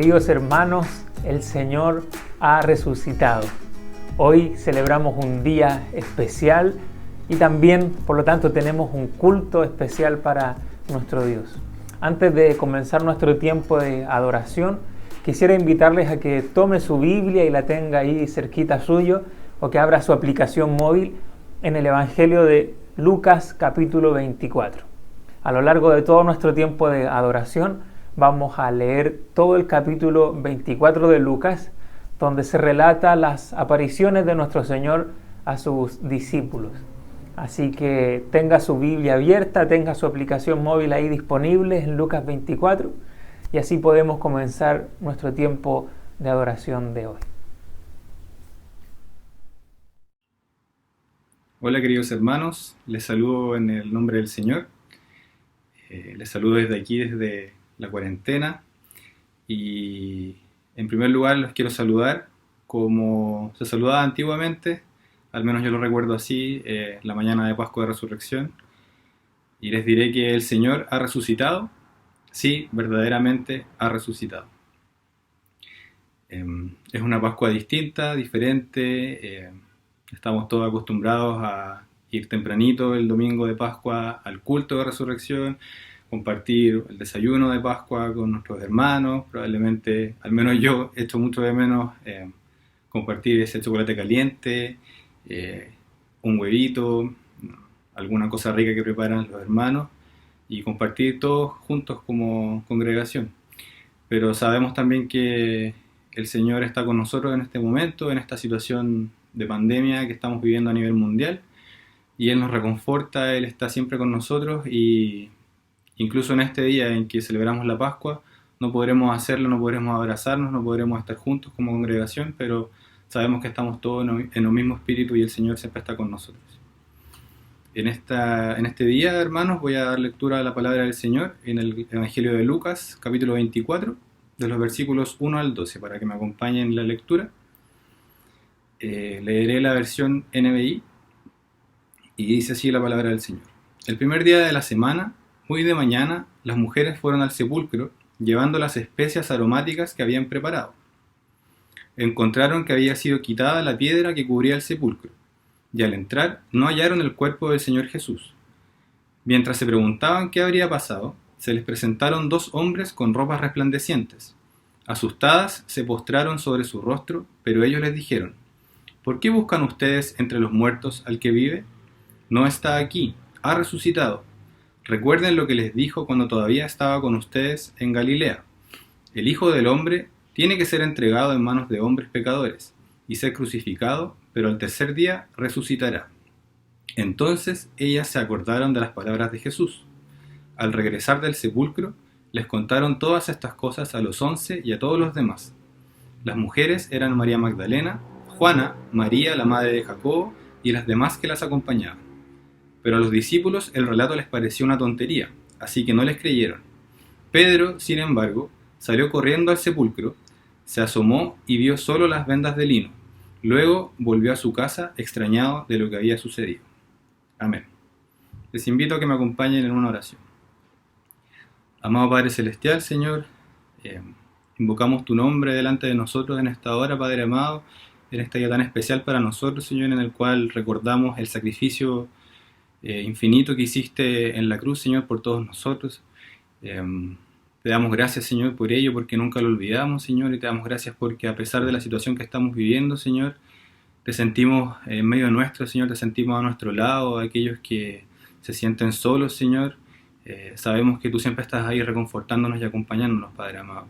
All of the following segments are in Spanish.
Queridos hermanos, el Señor ha resucitado. Hoy celebramos un día especial y también, por lo tanto, tenemos un culto especial para nuestro Dios. Antes de comenzar nuestro tiempo de adoración, quisiera invitarles a que tome su Biblia y la tenga ahí cerquita suyo, o que abra su aplicación móvil en el Evangelio de Lucas capítulo 24. A lo largo de todo nuestro tiempo de adoración, vamos a leer todo el capítulo 24 de Lucas, donde se relata las apariciones de nuestro Señor a sus discípulos. Así que tenga su Biblia abierta, tenga su aplicación móvil ahí disponible en Lucas 24, y así podemos comenzar nuestro tiempo de adoración de hoy. Hola queridos hermanos, les saludo en el nombre del Señor. Les saludo desde aquí, desde la cuarentena, y en primer lugar los quiero saludar como se saludaba antiguamente, al menos yo lo recuerdo así, la mañana de Pascua de Resurrección, y les diré que el Señor ha resucitado. Sí, verdaderamente ha resucitado. Es una Pascua distinta, diferente. Estamos todos acostumbrados a ir tempranito el domingo de Pascua al culto de resurrección, compartir el desayuno de Pascua con nuestros hermanos. Probablemente, al menos yo, echo mucho de menos compartir ese chocolate caliente, un huevito, alguna cosa rica que preparan los hermanos, y compartir todos juntos como congregación. Pero sabemos también que el Señor está con nosotros en este momento, en esta situación de pandemia que estamos viviendo a nivel mundial, y Él nos reconforta. Él está siempre con nosotros, y incluso en este día en que celebramos la Pascua no podremos hacerlo, no podremos abrazarnos, no podremos estar juntos como congregación, pero sabemos que estamos todos en el mismo espíritu y el Señor siempre está con nosotros. En este día, hermanos, voy a dar lectura a la palabra del Señor en el Evangelio de Lucas, capítulo 24, de los versículos 1 al 12, para que me acompañen en la lectura. Leeré la versión NBI, y dice así la palabra del Señor. El primer día de la semana, muy de mañana, las mujeres fueron al sepulcro, llevando las especias aromáticas que habían preparado. Encontraron que había sido quitada la piedra que cubría el sepulcro, y al entrar no hallaron el cuerpo del Señor Jesús. Mientras se preguntaban qué habría pasado, se les presentaron dos hombres con ropas resplandecientes. Asustadas, se postraron sobre su rostro, pero ellos les dijeron: ¿por qué buscan ustedes entre los muertos al que vive? No está aquí, ha resucitado. Recuerden lo que les dijo cuando todavía estaba con ustedes en Galilea. El Hijo del Hombre tiene que ser entregado en manos de hombres pecadores y ser crucificado, pero al tercer día resucitará. Entonces ellas se acordaron de las palabras de Jesús. Al regresar del sepulcro, les contaron todas estas cosas a los 11 y a todos los demás. Las mujeres eran María Magdalena, Juana, María la madre de Jacobo y las demás que las acompañaban. Pero a los discípulos el relato les pareció una tontería, así que no les creyeron. Pedro, sin embargo, salió corriendo al sepulcro, se asomó y vio solo las vendas de lino. Luego volvió a su casa extrañado de lo que había sucedido. Amén. Les invito a que me acompañen en una oración. Amado Padre Celestial, Señor, invocamos tu nombre delante de nosotros en esta hora, Padre amado, en este día tan especial para nosotros, Señor, en el cual recordamos el sacrificio infinito que hiciste en la cruz, Señor, por todos nosotros. Te damos gracias, Señor, por ello, porque nunca lo olvidamos, Señor, y te damos gracias porque a pesar de la situación que estamos viviendo, Señor, te sentimos en medio nuestro, Señor, te sentimos a nuestro lado, a aquellos que se sienten solos, Señor. Sabemos que tú siempre estás ahí reconfortándonos y acompañándonos, Padre amado.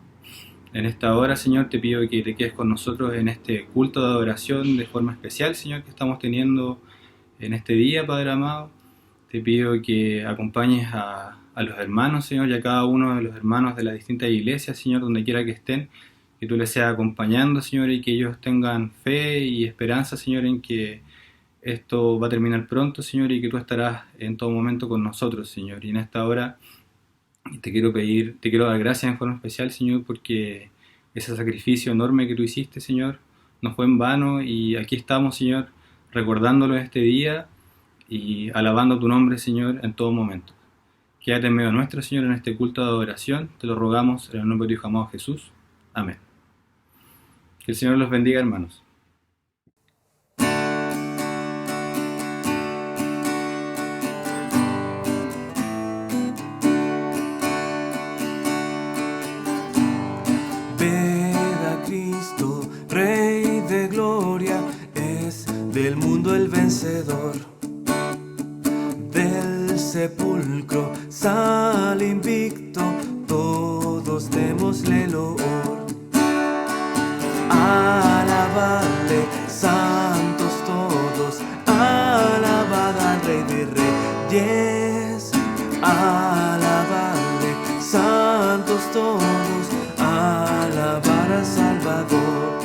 En esta hora, Señor, te pido que te quedes con nosotros en este culto de adoración de forma especial, Señor, que estamos teniendo en este día, Padre amado. Te pido que acompañes a los hermanos, Señor, y a cada uno de los hermanos de las distintas iglesias, Señor, donde quiera que estén, que tú les seas acompañando, Señor, y que ellos tengan fe y esperanza, Señor, en que esto va a terminar pronto, Señor, y que tú estarás en todo momento con nosotros, Señor. Y en esta hora te quiero dar gracias en forma especial, Señor, porque ese sacrificio enorme que tú hiciste, Señor, no fue en vano, y aquí estamos, Señor, recordándolo en este día y alabando tu nombre, Señor, en todo momento. Quédate en medio nuestro, Señor, en este culto de adoración. Te lo rogamos en el nombre de tu Hijo amado Jesús. Amén. Que el Señor los bendiga, hermanos. Ved a Cristo, Rey de gloria, es del mundo el vencedor. Del sepulcro sale invicto, todos démosle loor. Alabadle, santos todos, alabad al Rey de Reyes. Alabadle, santos todos, alabar al Salvador.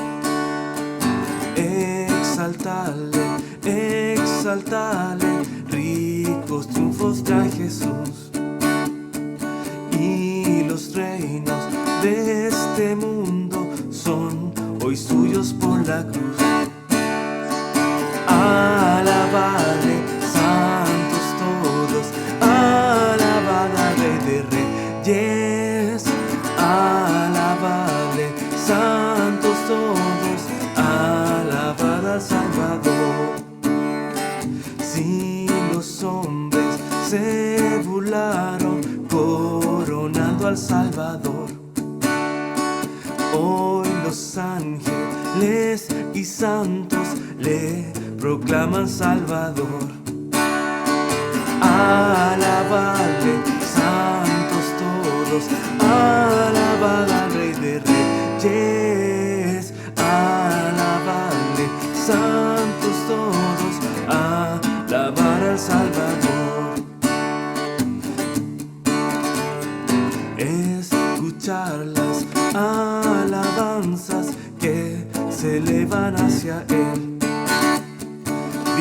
Exaltale, exaltale, ricos triunfos trae Jesús. Y los reinos de este mundo son hoy suyos por la cruz. Alabadle, santos todos, alabad al Rey de Reyes. Alabadle, santos todos, alabad al Salvador. Si los hombres se burlaron coronando al Salvador, hoy los ángeles y santos le proclaman Salvador. Alabadle, santos todos, alabad al Rey de Reyes. Alabadle, santos todos, alabar al Salvador. Escuchar las alabanzas que se elevan hacia Él.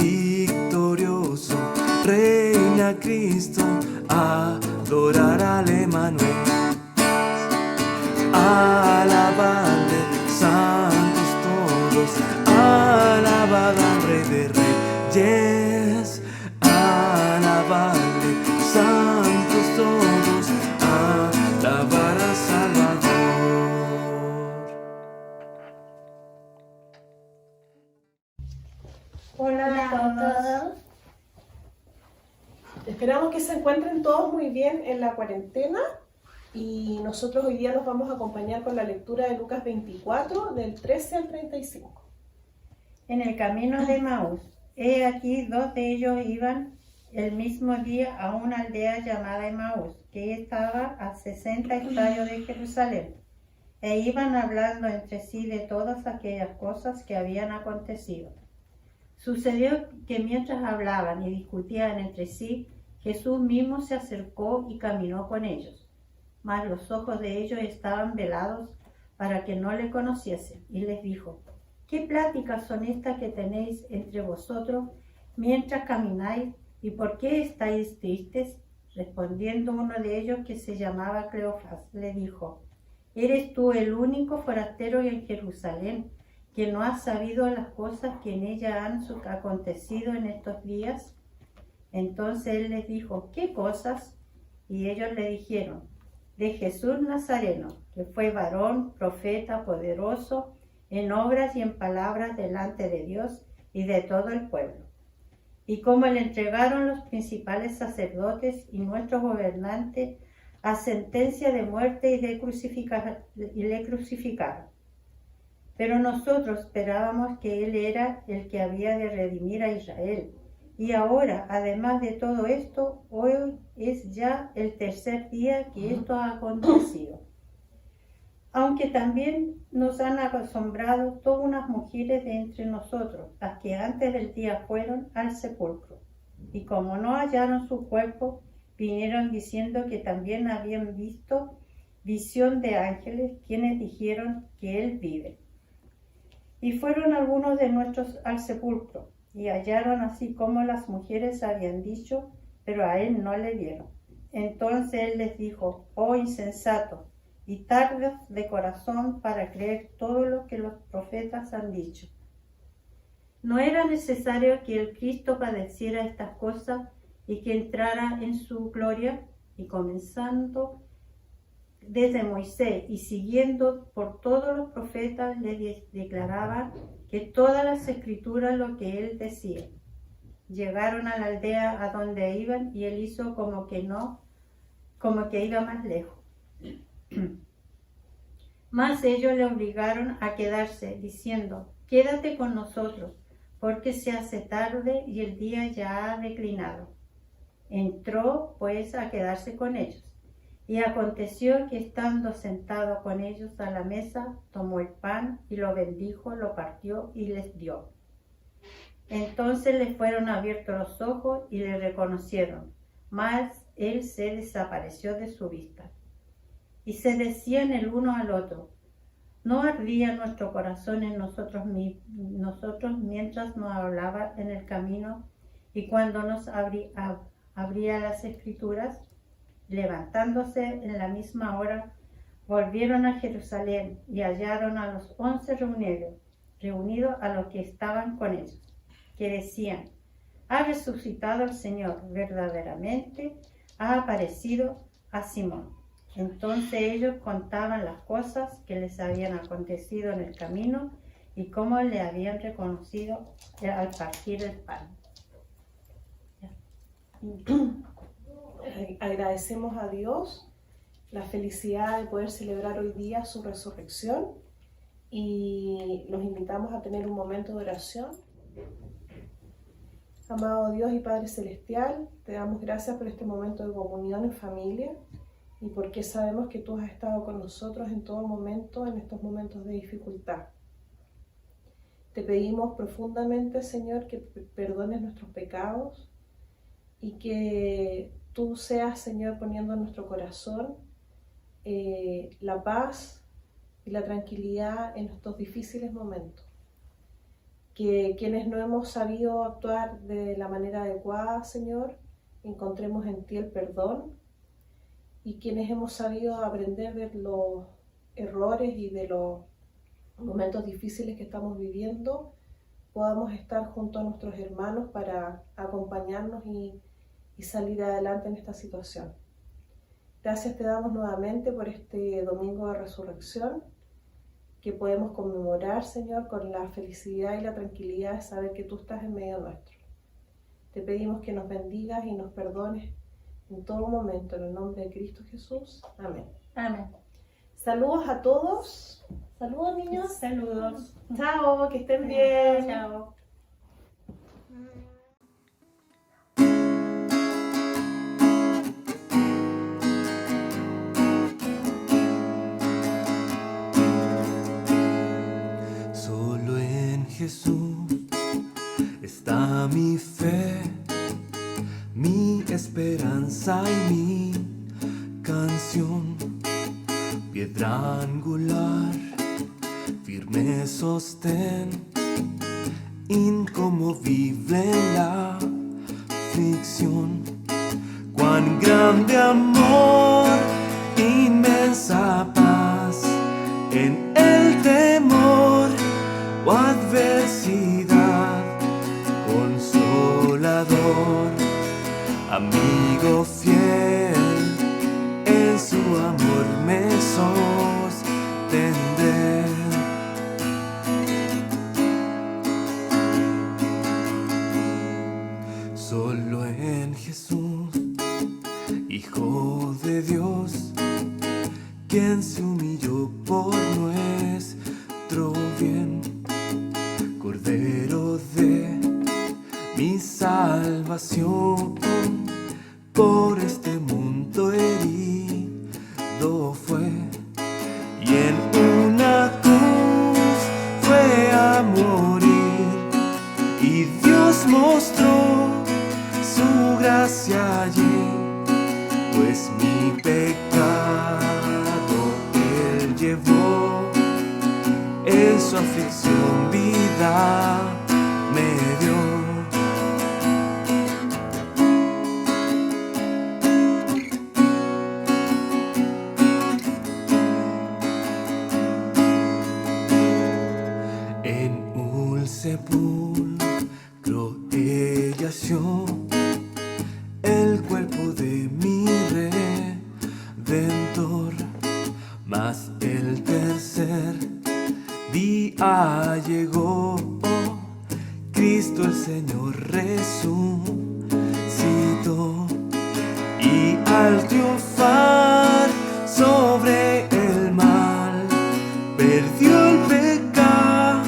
Victorioso reina Cristo, adorar al Emmanuel. Alabadle, santos todos, alabad al Rey de Reyes. Alabadle, santos todos, alabar al Salvador. Hola a todos. Esperamos que se encuentren todos muy bien en la cuarentena y nosotros hoy día los vamos a acompañar con la lectura de Lucas 24 del 13 al 35. En el camino de Emaús, he aquí dos de ellos iban el mismo día a una aldea llamada Emaús, que estaba a 60 estadios de Jerusalén, e iban hablando entre sí de todas aquellas cosas que habían acontecido. Sucedió que mientras hablaban y discutían entre sí, Jesús mismo se acercó y caminó con ellos, mas los ojos de ellos estaban velados para que no le conociesen, y les dijo: ¿Qué pláticas son estas que tenéis entre vosotros mientras camináis, y por qué estáis tristes? Respondiendo uno de ellos, que se llamaba Cleofas, le dijo: ¿Eres tú el único forastero en Jerusalén que no ha sabido las cosas que en ella han acontecido en estos días? Entonces él les dijo: ¿Qué cosas? Y ellos le dijeron: de Jesús Nazareno, que fue varón, profeta, poderoso en obras y en palabras delante de Dios y de todo el pueblo. Y como le entregaron los principales sacerdotes y nuestros gobernantes a sentencia de muerte y le crucificaron. Pero nosotros esperábamos que Él era el que había de redimir a Israel. Y ahora, además de todo esto, hoy es ya el tercer día que esto ha acontecido. Aunque también nos han asombrado todas unas mujeres de entre nosotros, las que antes del día fueron al sepulcro. Y como no hallaron su cuerpo, vinieron diciendo que también habían visto visión de ángeles, quienes dijeron que Él vive. Y fueron algunos de nuestros al sepulcro, y hallaron así como las mujeres habían dicho, pero a Él no le vieron. Entonces Él les dijo: oh insensatos y tardos de corazón para creer todo lo que los profetas han dicho. ¿No era necesario que el Cristo padeciera estas cosas y que entrara en su gloria? Y comenzando desde Moisés y siguiendo por todos los profetas, le declaraba que todas las escrituras lo que él decía. Llegaron a la aldea a donde iban y él hizo como que iba más lejos. Mas ellos le obligaron a quedarse, diciendo: quédate con nosotros, porque se hace tarde y el día ya ha declinado. Entró pues a quedarse con ellos. Y aconteció que estando sentado con ellos a la mesa, tomó el pan y lo bendijo, lo partió y les dio. Entonces les fueron abiertos los ojos y le reconocieron, mas él se desapareció de su vista. Y se decían el uno al otro: ¿no ardía nuestro corazón en nosotros mientras nos hablaba en el camino y cuando nos abría las escrituras? Levantándose en la misma hora, volvieron a Jerusalén y hallaron a los 11 reunidos a los que estaban con ellos, que decían: ha resucitado el Señor, verdaderamente ha aparecido a Simón. Entonces ellos contaban las cosas que les habían acontecido en el camino y cómo le habían reconocido al partir el pan. Agradecemos a Dios la felicidad de poder celebrar hoy día su resurrección y los invitamos a tener un momento de oración. Amado Dios y Padre Celestial, te damos gracias por este momento de comunión en familia y porque sabemos que tú has estado con nosotros en todo momento, en estos momentos de dificultad. Te pedimos profundamente, Señor, que perdones nuestros pecados y que tú seas, Señor, poniendo en nuestro corazón la paz y la tranquilidad en estos difíciles momentos. Que quienes no hemos sabido actuar de la manera adecuada, Señor, encontremos en ti el perdón. Y quienes hemos sabido aprender de los errores y de los momentos difíciles que estamos viviendo, podamos estar junto a nuestros hermanos para acompañarnos y salir adelante en esta situación. Gracias te damos nuevamente por este domingo de resurrección, que podemos conmemorar, Señor, con la felicidad y la tranquilidad de saber que tú estás en medio nuestro. Te pedimos que nos bendigas y nos perdones en todo momento, en el nombre de Cristo Jesús. Amén. Amén. Saludos a todos. Saludos, niños. Saludos. Chao, que estén bien. Chao. Solo en Jesús está mi fe, mi esperanza y mi canción. Piedra angular, firme sostén, inconmovible en la aflicción. Cuán grande amor, inmensa paz en el temor o adversidad, consolador, amigo fiel, en su amor me sostendré. Solo en Jesús, Hijo de Dios, quien se humilló por nuestro bien, Cordero de mi salvación, por este mundo herido fue, y en una cruz fue a morir, y Dios mostró su gracia allí, pues mi pecado Él llevó, en su aflicción vida me dio. En un sepulcro ella yació el cuerpo de mi Redentor, llegó Cristo el Señor resucitó, y al triunfar sobre el mal perdió el pecado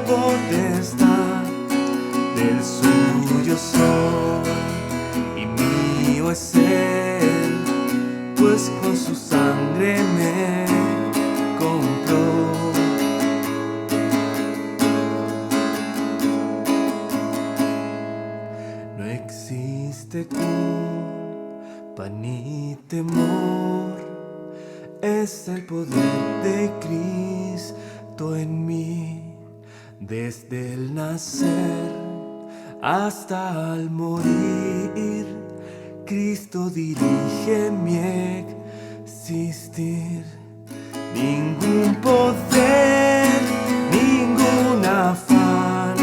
potestad. Del suyo soy y mío es Él, pues con su sangre me compró. No existe culpa ni temor, es el poder de Cristo en mí. Desde el nacer hasta el morir, Cristo dirige mi existir. Ningún poder, ningún afán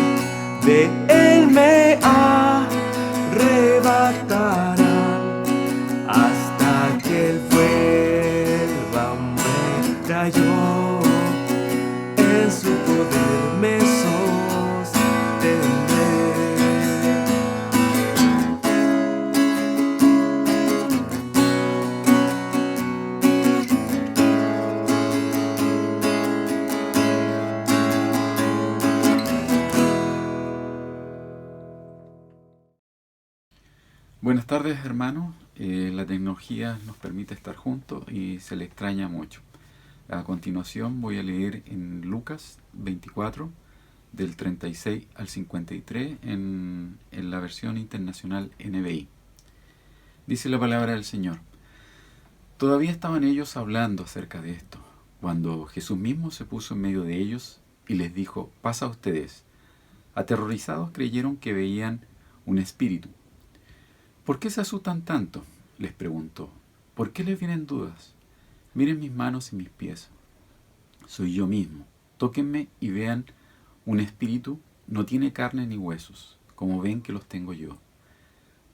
de Él me arrebatarán, hasta que Él vuelva, muera yo, en su poder me sostendré. Buenas tardes, hermanos. La tecnología nos permite estar juntos y se le extraña mucho. A continuación voy a leer en Lucas 24, del 36 al 53, en la versión internacional NBI. Dice la palabra del Señor: Todavía estaban ellos hablando acerca de esto, cuando Jesús mismo se puso en medio de ellos y les dijo: paz a ustedes. Aterrorizados creyeron que veían un espíritu. ¿Por qué se asustan tanto?, les preguntó. ¿Por qué les vienen dudas? Miren mis manos y mis pies. Soy yo mismo. Tóquenme y vean, un espíritu no tiene carne ni huesos, como ven que los tengo yo.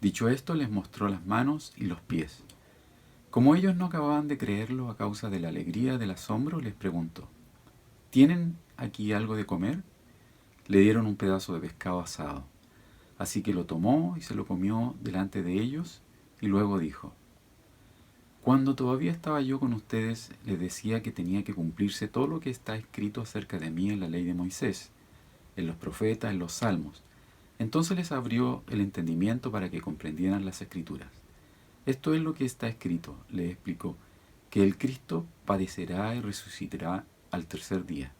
Dicho esto, les mostró las manos y los pies. Como ellos no acababan de creerlo a causa de la alegría del asombro, les preguntó: ¿tienen aquí algo de comer? Le dieron un pedazo de pescado asado. Así que lo tomó y se lo comió delante de ellos, y luego dijo: Cuando todavía estaba yo con ustedes, les decía que tenía que cumplirse todo lo que está escrito acerca de mí en la ley de Moisés, en los profetas, en los salmos. Entonces les abrió el entendimiento para que comprendieran las escrituras. Esto es lo que está escrito, les explicó, que el Cristo padecerá y resucitará al tercer día.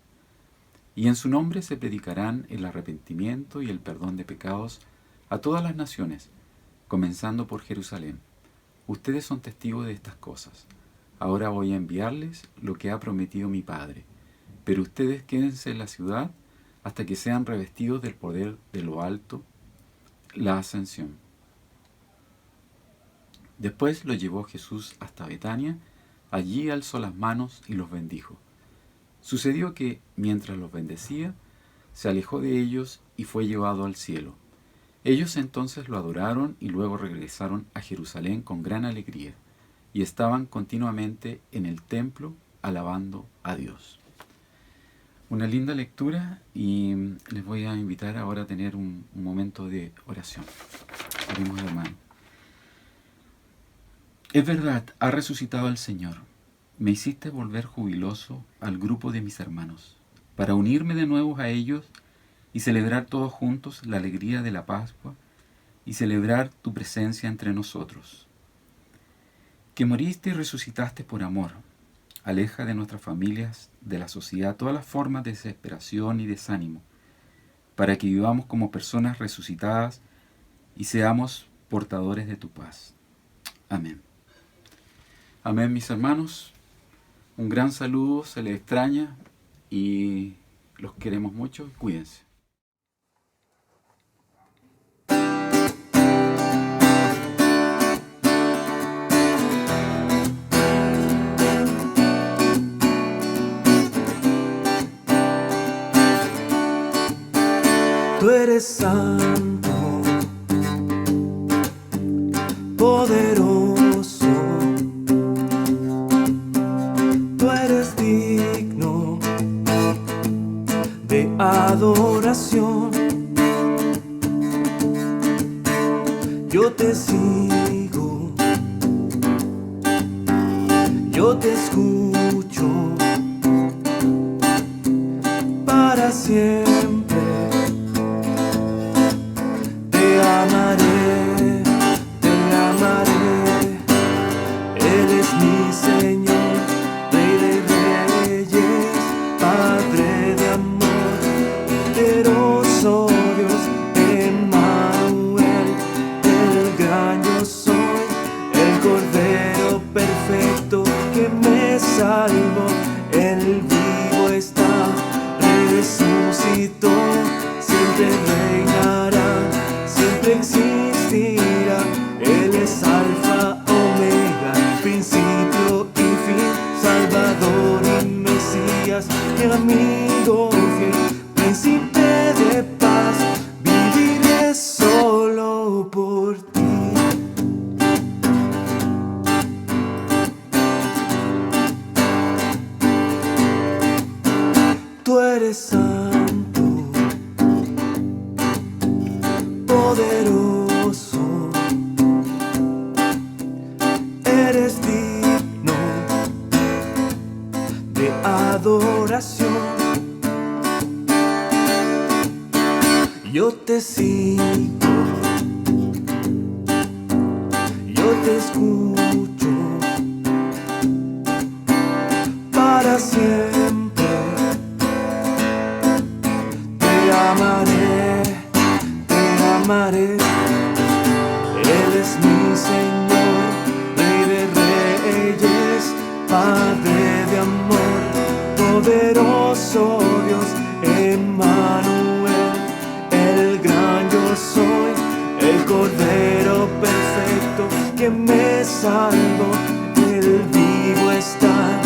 Y en su nombre se predicarán el arrepentimiento y el perdón de pecados a todas las naciones, comenzando por Jerusalén. Ustedes son testigos de estas cosas. Ahora voy a enviarles lo que ha prometido mi Padre, pero ustedes quédense en la ciudad hasta que sean revestidos del poder de lo alto, la ascensión. Después los llevó Jesús hasta Betania. Allí alzó las manos y los bendijo. Sucedió que, mientras los bendecía, se alejó de ellos y fue llevado al cielo. Ellos entonces lo adoraron y luego regresaron a Jerusalén con gran alegría, y estaban continuamente en el templo alabando a Dios. Una linda lectura, y les voy a invitar ahora a tener un momento de oración. Oremos, hermano. Es verdad, ha resucitado el Señor. Me hiciste volver jubiloso al grupo de mis hermanos, para unirme de nuevo a ellos y celebrar todos juntos la alegría de la Pascua y celebrar tu presencia entre nosotros. Que moriste y resucitaste por amor. Aleja de nuestras familias, de la sociedad, todas las formas de desesperación y desánimo, para que vivamos como personas resucitadas y seamos portadores de tu paz. Amén. Amén, mis hermanos. Un gran saludo, se les extraña y los queremos mucho. Cuídense. Tú eres santo, poderoso, tú eres digno de adoración. Yo te sigo, yo te escucho para siempre. Te amaré, te amaré. Él es mi Señor, Rey de reyes, Padre de amor, poderoso Dios, Emmanuel, el gran yo soy, el Cordero perfecto que me salvó. Él vivo está, resucitó, siempre reinará, siempre existirá. Él es Alfa, Omega, principio y fin, Salvador y Mesías, mi amigo fiel, príncipe de paz. Viviré solo por ti. Tú eres santo, poderoso, eres digno de adoración. Yo te sigo, yo te escucho para siempre. Te amaré, te amaré. Él es mi Señor, Rey de reyes, Padre de amor, poderoso Dios, Emmanuel, el gran yo soy, el Cordero perfecto que me salvó. Él vivo está,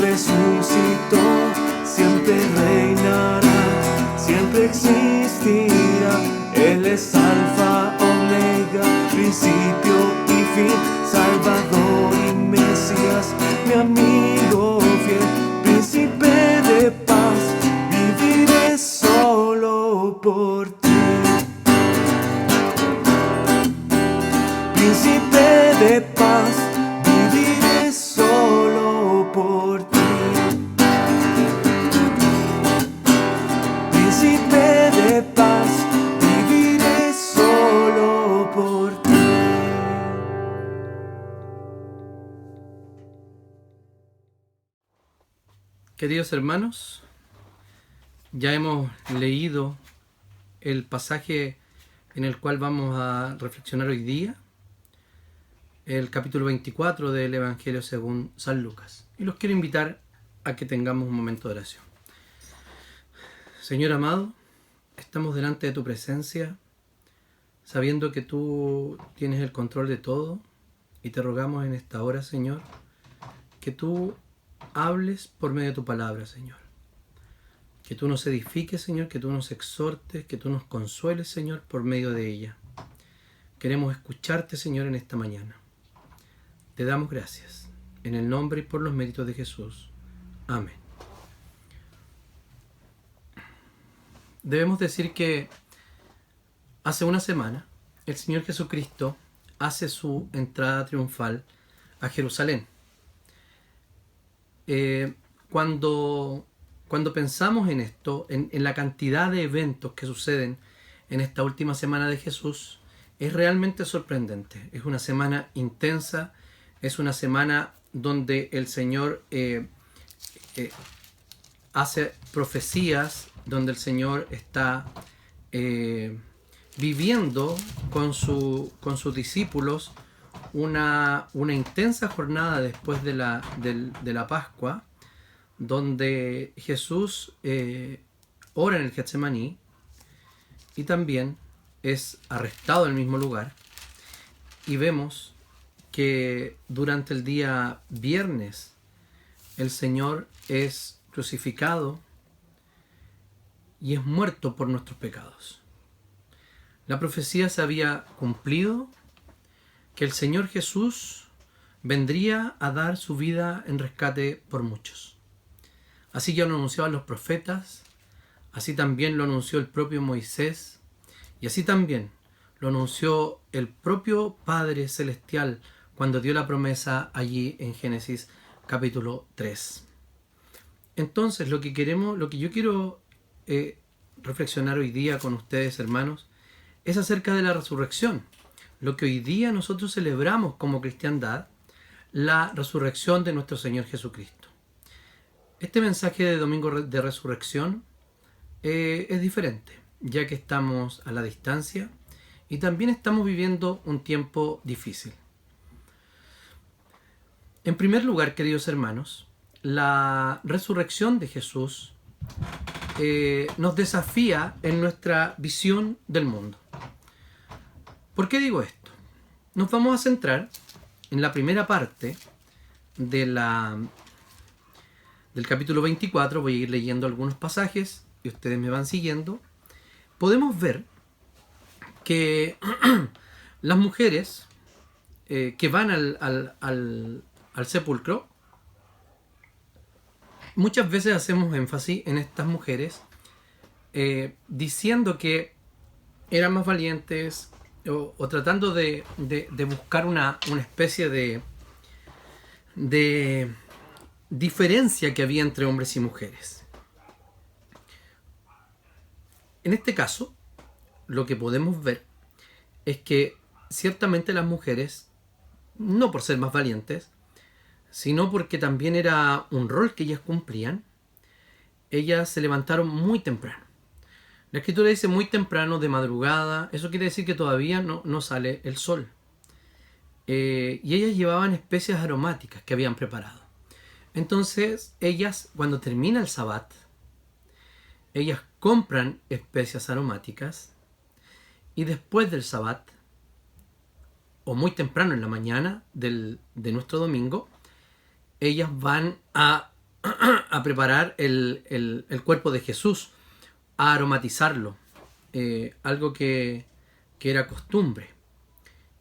resucitó, siempre reinará, siempre existirá. Él es Alfa, Omega, principio y fin, Salvador y Mesías, mi amigo fiel, príncipe de paz. Viviré solo por ti. Príncipe de paz, viviré solo por ti. Príncipe de paz, viviré solo por ti. Queridos hermanos, ya hemos leído el pasaje en el cual vamos a reflexionar hoy día, el capítulo 24 del Evangelio según San Lucas. Y los quiero invitar a que tengamos un momento de oración. Señor amado, estamos delante de tu presencia, sabiendo que tú tienes el control de todo, y te rogamos en esta hora, Señor, que tú hables por medio de tu palabra, Señor. Que tú nos edifiques, Señor, que tú nos exhortes, que tú nos consueles, Señor, por medio de ella. Queremos escucharte, Señor, en esta mañana. Te damos gracias, en el nombre y por los méritos de Jesús. Amén. Debemos decir que hace una semana el Señor Jesucristo hace su entrada triunfal a Jerusalén. Cuando pensamos en esto, en la cantidad de eventos que suceden en esta última semana de Jesús, es realmente sorprendente. Es una semana intensa, es una semana donde el Señor hace profecías, donde el Señor está viviendo con sus discípulos una intensa jornada después de la Pascua, donde Jesús ora en el Getsemaní y también es arrestado en el mismo lugar. Y vemos que durante el día viernes el Señor es crucificado y es muerto por nuestros pecados. La profecía se había cumplido, que el Señor Jesús vendría a dar su vida en rescate por muchos. Así ya lo anunciaban los profetas, así también lo anunció el propio Moisés, y así también lo anunció el propio Padre Celestial cuando dio la promesa allí en Génesis capítulo 3. Entonces, lo que yo quiero reflexionar hoy día con ustedes, hermanos, es acerca de la resurrección. Lo que hoy día nosotros celebramos como cristiandad, la resurrección de nuestro Señor Jesucristo. Este mensaje de Domingo de Resurrección es diferente, ya que estamos a la distancia y también estamos viviendo un tiempo difícil. En primer lugar, queridos hermanos, la resurrección de Jesús nos desafía en nuestra visión del mundo. ¿Por qué digo esto? Nos vamos a centrar en la primera parte del capítulo 24. Voy a ir leyendo algunos pasajes y ustedes me van siguiendo. Podemos ver que las mujeres que van al sepulcro, muchas veces hacemos énfasis en estas mujeres diciendo que eran más valientes o tratando de buscar una especie de diferencia que había entre hombres y mujeres. En este caso, lo que podemos ver es que ciertamente las mujeres, no por ser más valientes, sino porque también era un rol que ellas cumplían, ellas se levantaron muy temprano. La Escritura dice muy temprano, de madrugada. Eso quiere decir que todavía no sale el sol. Y ellas llevaban especias aromáticas que habían preparado. Entonces, ellas, cuando termina el Sabbat, ellas compran especias aromáticas y después del Sabbat, o muy temprano en la mañana de nuestro domingo, ellas van a preparar el cuerpo de Jesús, a aromatizarlo, algo que era costumbre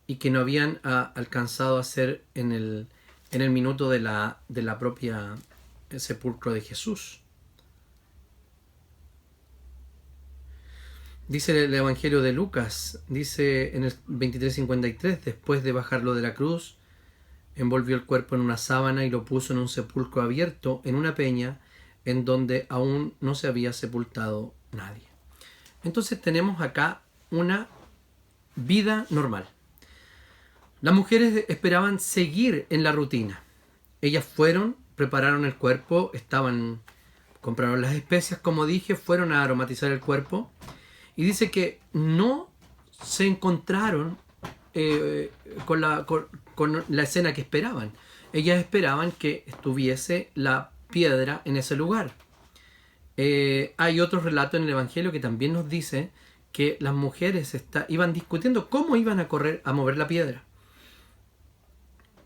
y que no habían alcanzado a hacer en el minuto de la propia sepulcro de Jesús. Dice el Evangelio de Lucas, dice en el 23:53, después de bajarlo de la cruz, envolvió el cuerpo en una sábana y lo puso en un sepulcro abierto en una peña en donde aún no se había sepultado nadie. Entonces tenemos acá una vida normal. Las mujeres esperaban seguir en la rutina. Ellas fueron, prepararon el cuerpo, compraron las especias, como dije, fueron a aromatizar el cuerpo. Y dice que no se encontraron con la escena que esperaban. Ellas esperaban que estuviese la piedra en ese lugar. Hay otro relato en el Evangelio que también nos dice que las mujeres iban discutiendo cómo iban a mover la piedra.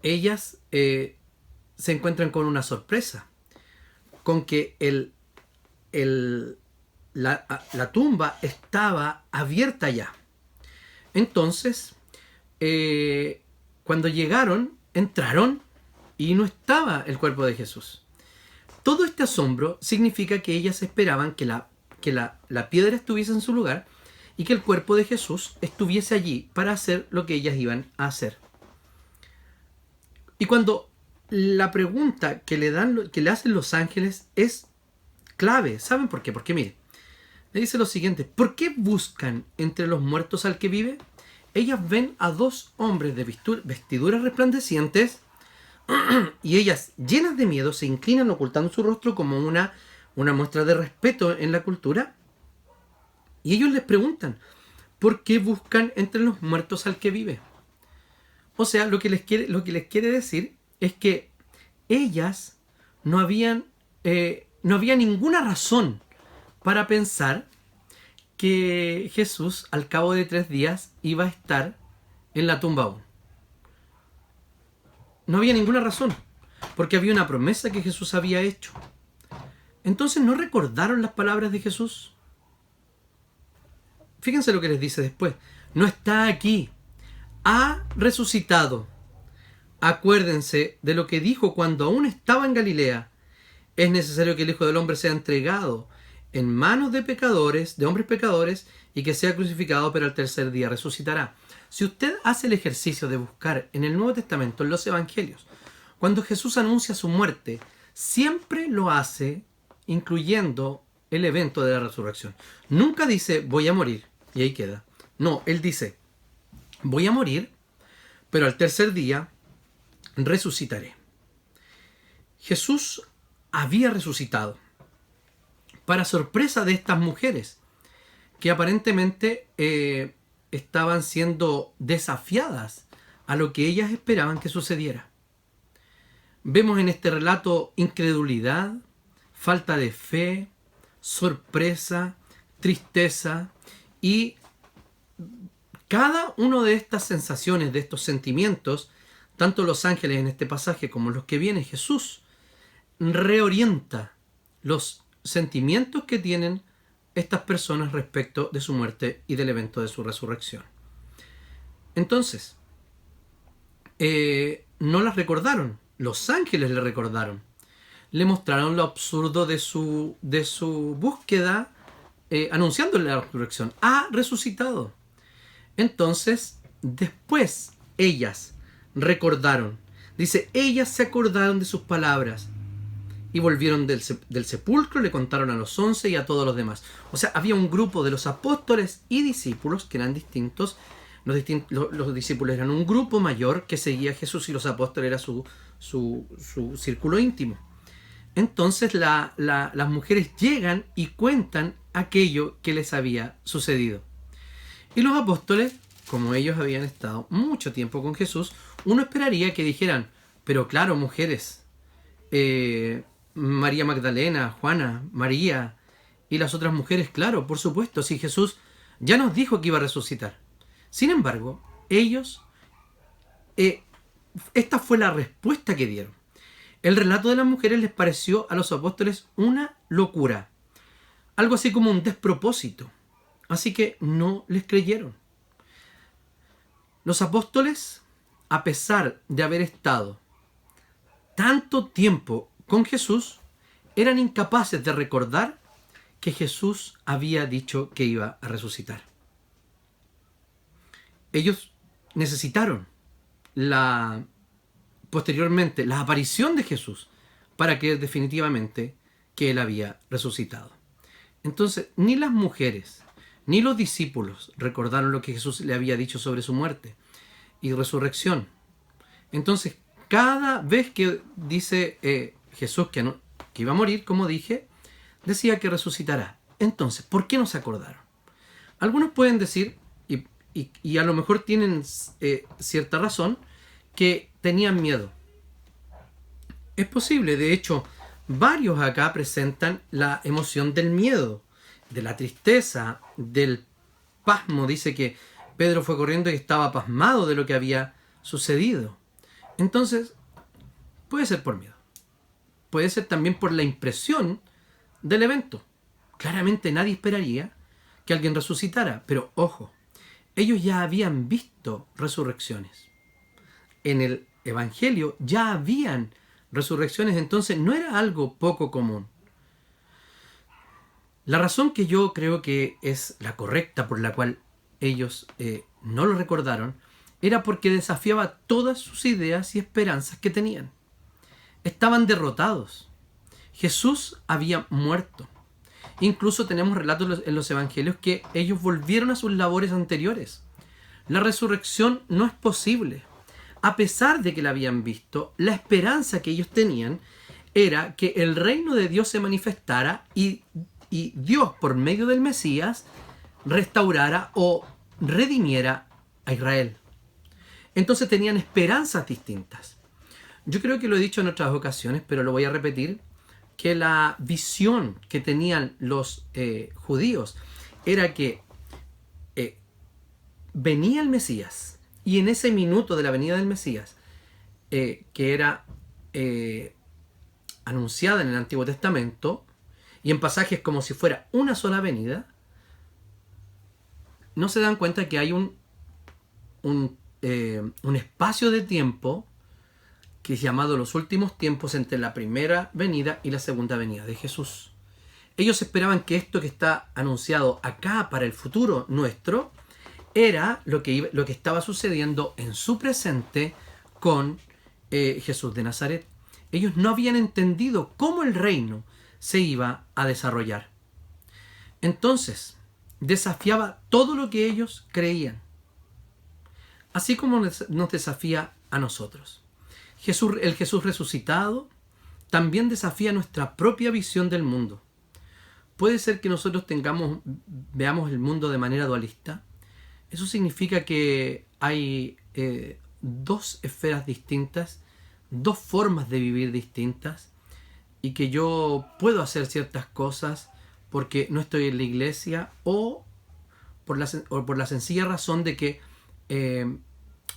Ellas se encuentran con una sorpresa, con que la tumba estaba abierta ya. Entonces, cuando llegaron, entraron y no estaba el cuerpo de Jesús. Todo este asombro significa que ellas esperaban que la piedra estuviese en su lugar y que el cuerpo de Jesús estuviese allí para hacer lo que ellas iban a hacer. Y cuando la pregunta que le hacen los ángeles es clave, ¿saben por qué? Porque miren, le dice lo siguiente: ¿por qué buscan entre los muertos al que vive? Ellas ven a dos hombres de vestiduras resplandecientes y ellas, llenas de miedo, se inclinan ocultando su rostro como una muestra de respeto en la cultura. Y ellos les preguntan: ¿por qué buscan entre los muertos al que vive? O sea, lo que les quiere decir es que ellas no había ninguna razón para pensar que Jesús al cabo de 3 días iba a estar en la tumba aún. No había ninguna razón, porque había una promesa que Jesús había hecho. Entonces, ¿no recordaron las palabras de Jesús? Fíjense lo que les dice después: no está aquí, ha resucitado. Acuérdense de lo que dijo cuando aún estaba en Galilea: es necesario que el Hijo del Hombre sea entregado en manos de pecadores, de hombres pecadores, y que sea crucificado, pero al tercer día resucitará. Si usted hace el ejercicio de buscar en el Nuevo Testamento, en los Evangelios, cuando Jesús anuncia su muerte, siempre lo hace incluyendo el evento de la resurrección. Nunca dice, voy a morir, y ahí queda. No, él dice, voy a morir, pero al tercer día resucitaré. Jesús había resucitado, para sorpresa de estas mujeres, que aparentemente estaban siendo desafiadas a lo que ellas esperaban que sucediera. Vemos en este relato incredulidad, falta de fe, sorpresa, tristeza, y cada una de estas sensaciones, de estos sentimientos, tanto los ángeles en este pasaje como los que viene Jesús, reorienta los sentimientos que tienen estas personas respecto de su muerte y del evento de su resurrección. Entonces, no las recordaron, los ángeles le recordaron, le mostraron lo absurdo de su búsqueda, anunciándole la resurrección. Ha resucitado. Entonces, después ellas recordaron. Dice, ellas se acordaron de sus palabras y volvieron del sepulcro, le contaron a los 11 y a todos los demás. O sea, había un grupo de los apóstoles y discípulos que eran distintos. Los discípulos eran un grupo mayor que seguía a Jesús y los apóstoles era su círculo íntimo. Entonces las mujeres llegan y cuentan aquello que les había sucedido. Y los apóstoles, como ellos habían estado mucho tiempo con Jesús, uno esperaría que dijeran, pero claro, mujeres, María Magdalena, Juana, María y las otras mujeres, claro, por supuesto, si Jesús ya nos dijo que iba a resucitar. Sin embargo, ellos, esta fue la respuesta que dieron. El relato de las mujeres les pareció a los apóstoles una locura, algo así como un despropósito, así que no les creyeron. Los apóstoles, a pesar de haber estado tanto tiempo con Jesús, eran incapaces de recordar que Jesús había dicho que iba a resucitar. Ellos necesitaron posteriormente la aparición de Jesús para creer definitivamente que Él había resucitado. Entonces, ni las mujeres ni los discípulos recordaron lo que Jesús le había dicho sobre su muerte y resurrección. Entonces, cada vez que dice Jesús que iba a morir, como dije, decía que resucitará. Entonces, ¿por qué no se acordaron? Algunos pueden decir, y a lo mejor tienen cierta razón, que tenían miedo. Es posible, de hecho, varios acá presentan la emoción del miedo, de la tristeza, del pasmo. Dice que Pedro fue corriendo y estaba pasmado de lo que había sucedido. Entonces, puede ser por miedo. Puede ser también por la impresión del evento. Claramente nadie esperaría que alguien resucitara, pero ojo, ellos ya habían visto resurrecciones. En el Evangelio ya habían resurrecciones, entonces no era algo poco común. La razón que yo creo que es la correcta por la cual ellos no lo recordaron era porque desafiaba todas sus ideas y esperanzas que tenían. Estaban derrotados. Jesús había muerto. Incluso tenemos relatos en los evangelios que ellos volvieron a sus labores anteriores. La resurrección no es posible. A pesar de que la habían visto, la esperanza que ellos tenían era que el reino de Dios se manifestara y Dios, por medio del Mesías, restaurara o redimiera a Israel. Entonces tenían esperanzas distintas. Yo creo que lo he dicho en otras ocasiones, pero lo voy a repetir, que la visión que tenían los judíos era que venía el Mesías, y en ese minuto de la venida del Mesías, que era anunciada en el Antiguo Testamento, y en pasajes como si fuera una sola venida, no se dan cuenta que hay un espacio de tiempo que es llamado los últimos tiempos entre la primera venida y la segunda venida de Jesús. Ellos esperaban que esto que está anunciado acá para el futuro nuestro era lo que estaba sucediendo en su presente con Jesús de Nazaret. Ellos no habían entendido cómo el reino se iba a desarrollar. Entonces, desafiaba todo lo que ellos creían, así como nos desafía a nosotros. El Jesús resucitado también desafía nuestra propia visión del mundo. Puede ser que nosotros veamos el mundo de manera dualista. Eso significa que hay dos esferas distintas, dos formas de vivir distintas, y que yo puedo hacer ciertas cosas porque no estoy en la iglesia o por la sencilla razón de que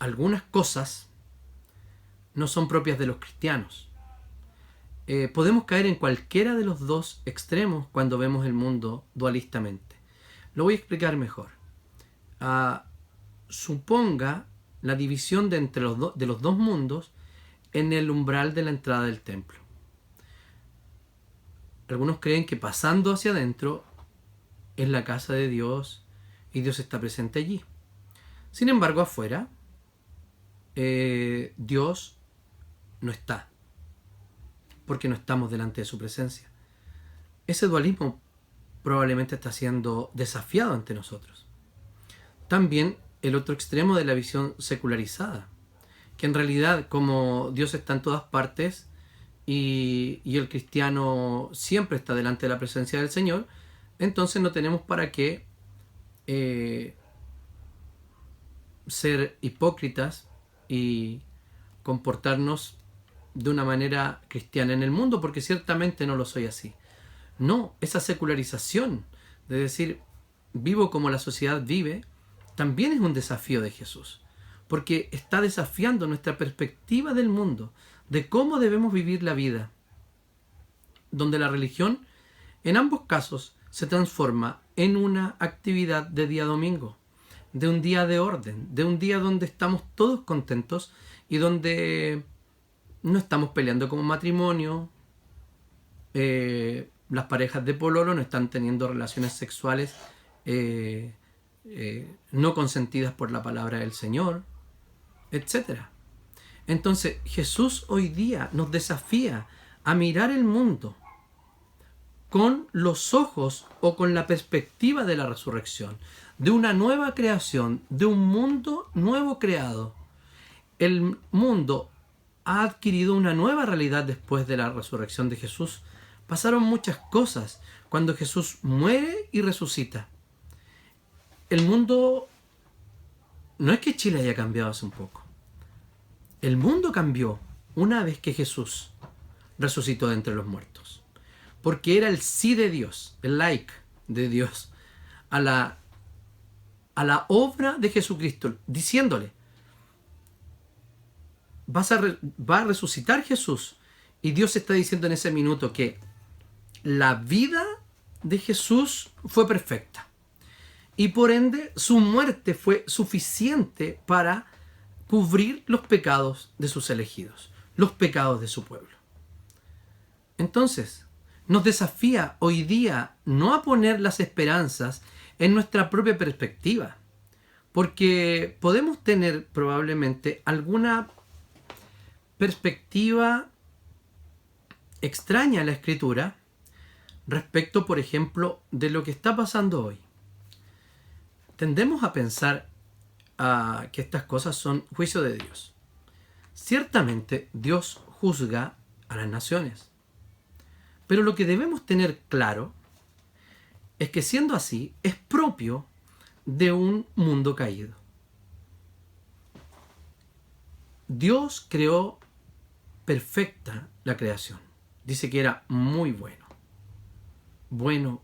algunas cosas no son propias de los cristianos. Podemos caer en cualquiera de los dos extremos cuando vemos el mundo dualistamente. Lo voy a explicar mejor. Suponga la división de los dos mundos en el umbral de la entrada del templo. Algunos creen que pasando hacia adentro es la casa de Dios y Dios está presente allí. Sin embargo, afuera Dios no está, porque no estamos delante de su presencia. Ese dualismo probablemente está siendo desafiado ante nosotros. También el otro extremo de la visión secularizada, que en realidad, como Dios está en todas partes y el cristiano siempre está delante de la presencia del Señor, entonces no tenemos para qué ser hipócritas y comportarnos de una manera cristiana en el mundo, porque ciertamente no lo soy así. No, esa secularización de decir vivo como la sociedad vive, también es un desafío de Jesús, porque está desafiando nuestra perspectiva del mundo, de cómo debemos vivir la vida, donde la religión, en ambos casos, se transforma en una actividad de día domingo, de un día de orden, de un día donde estamos todos contentos y donde no estamos peleando como matrimonio, las parejas de pololo no están teniendo relaciones sexuales no consentidas por la palabra del Señor, etc. Entonces Jesús hoy día nos desafía a mirar el mundo con los ojos o con la perspectiva de la resurrección, de una nueva creación, de un mundo nuevo creado. El mundo ha adquirido una nueva realidad después de la resurrección de Jesús. Pasaron muchas cosas cuando Jesús muere y resucita. El mundo, no es que Chile haya cambiado hace un poco. El mundo cambió una vez que Jesús resucitó de entre los muertos. Porque era el sí de Dios, el like de Dios a la obra de Jesucristo, diciéndole, va a resucitar Jesús. Y Dios está diciendo en ese minuto que la vida de Jesús fue perfecta. Y por ende su muerte fue suficiente para cubrir los pecados de sus elegidos, los pecados de su pueblo. Entonces, nos desafía hoy día no a poner las esperanzas en nuestra propia perspectiva, porque podemos tener probablemente alguna perspectiva extraña a la Escritura respecto, por ejemplo, de lo que está pasando hoy. Tendemos a pensar que estas cosas son juicio de Dios. Ciertamente Dios juzga a las naciones, pero lo que debemos tener claro es que siendo así es propio de un mundo caído. Dios creó perfecta la creación. Dice que era muy bueno. Bueno.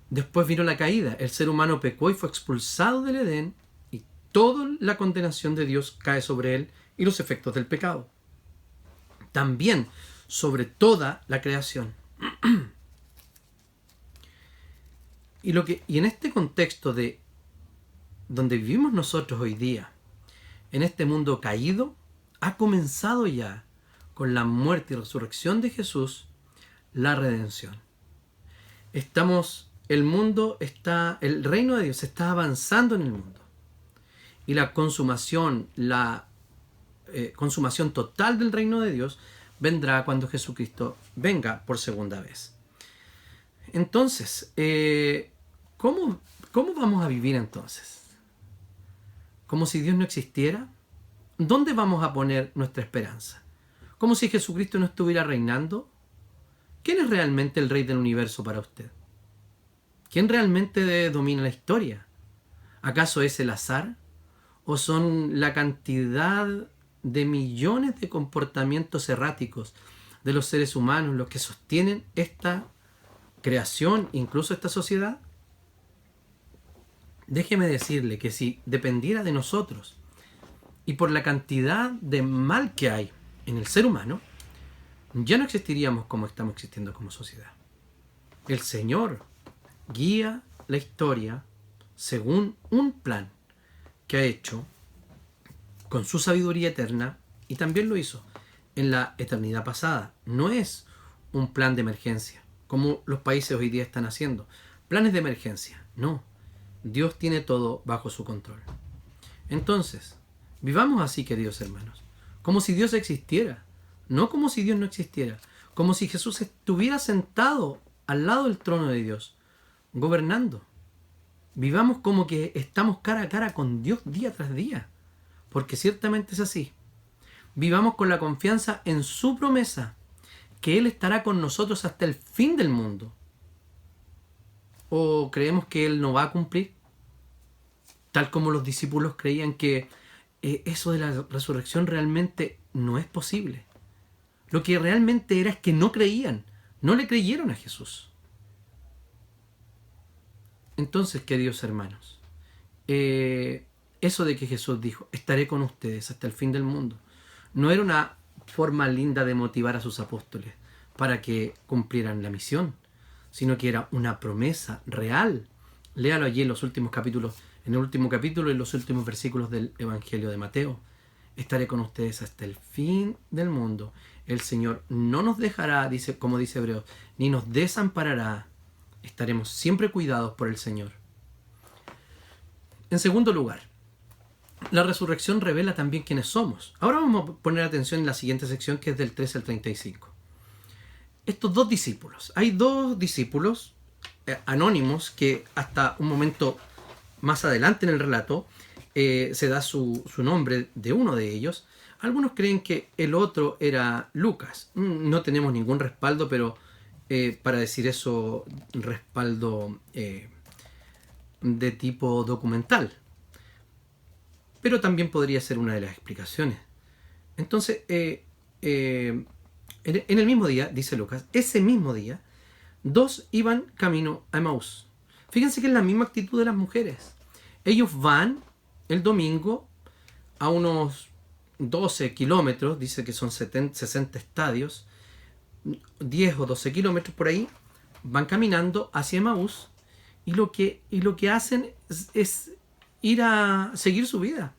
Después vino la caída. El ser humano pecó y fue expulsado del Edén, y toda la condenación de Dios cae sobre él y los efectos del pecado. También sobre toda la creación. Y en este contexto de donde vivimos nosotros hoy día, en este mundo caído, ha comenzado ya con la muerte y resurrección de Jesús, la redención. El reino de Dios está avanzando en el mundo. Y la consumación total del reino de Dios vendrá cuando Jesucristo venga por segunda vez. Entonces, ¿cómo vamos a vivir entonces? ¿Como si Dios no existiera? ¿Dónde vamos a poner nuestra esperanza? ¿Como si Jesucristo no estuviera reinando? ¿Quién es realmente el rey del universo para usted? ¿Quién realmente domina la historia? ¿Acaso es el azar? ¿O son la cantidad de millones de comportamientos erráticos de los seres humanos los que sostienen esta creación, incluso esta sociedad? Déjeme decirle que si dependiera de nosotros y por la cantidad de mal que hay en el ser humano, ya no existiríamos como estamos existiendo como sociedad. El Señor guía la historia según un plan que ha hecho con su sabiduría eterna, y también lo hizo en la eternidad pasada. No es un plan de emergencia, como los países hoy día están haciendo. Planes de emergencia, no. Dios tiene todo bajo su control. Entonces, vivamos así, queridos hermanos, como si Dios existiera, no como si Dios no existiera, como si Jesús estuviera sentado al lado del trono de Dios, gobernando. Vivamos como que estamos cara a cara con Dios día tras día, porque ciertamente es así. Vivamos con la confianza en su promesa, que Él estará con nosotros hasta el fin del mundo. ¿O creemos que Él no va a cumplir? Tal como los discípulos creían que eso de la resurrección realmente no es posible. Lo que realmente era es que no creían, no le creyeron a Jesús. Entonces, queridos hermanos, eso de que Jesús dijo, estaré con ustedes hasta el fin del mundo, no era una forma linda de motivar a sus apóstoles para que cumplieran la misión, sino que era una promesa real. Léalo allí en los últimos capítulos, en el último capítulo y los últimos versículos del Evangelio de Mateo. Estaré con ustedes hasta el fin del mundo. El Señor no nos dejará, dice, como dice Hebreos, ni nos desamparará. Estaremos siempre cuidados por el Señor. En segundo lugar, la resurrección revela también quiénes somos. Ahora vamos a poner atención en la siguiente sección, que es del 13 al 35. Estos dos discípulos. Hay dos discípulos anónimos que hasta un momento más adelante en el relato se da su nombre de uno de ellos. Algunos creen que el otro era Lucas. No tenemos ningún respaldo, pero para decir eso, respaldo de tipo documental. Pero también podría ser una de las explicaciones. Entonces, en el mismo día, dice Lucas, ese mismo día, dos iban camino a Emaús. Fíjense que es la misma actitud de las mujeres. Ellos van el domingo a unos 12 kilómetros, dice que son 60 estadios, 10 o 12 kilómetros por ahí, van caminando hacia Emaús y lo que hacen es ir a seguir su vida.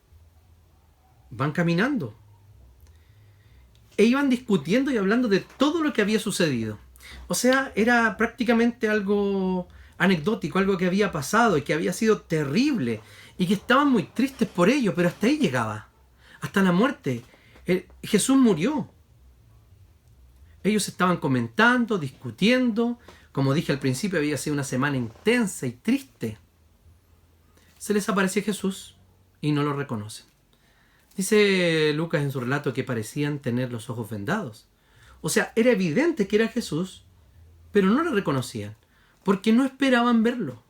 Van caminando. E iban discutiendo y hablando de todo lo que había sucedido. O sea, era prácticamente algo anecdótico, algo que había pasado y que había sido terrible y que estaban muy tristes por ello, pero hasta ahí llegaba, hasta la muerte. Jesús murió. Ellos estaban comentando, discutiendo. Como dije al principio, había sido una semana intensa y triste. Se les apareció Jesús y no lo reconocen. Dice Lucas en su relato que parecían tener los ojos vendados. O sea, era evidente que era Jesús, pero no lo reconocían, porque no esperaban verlo.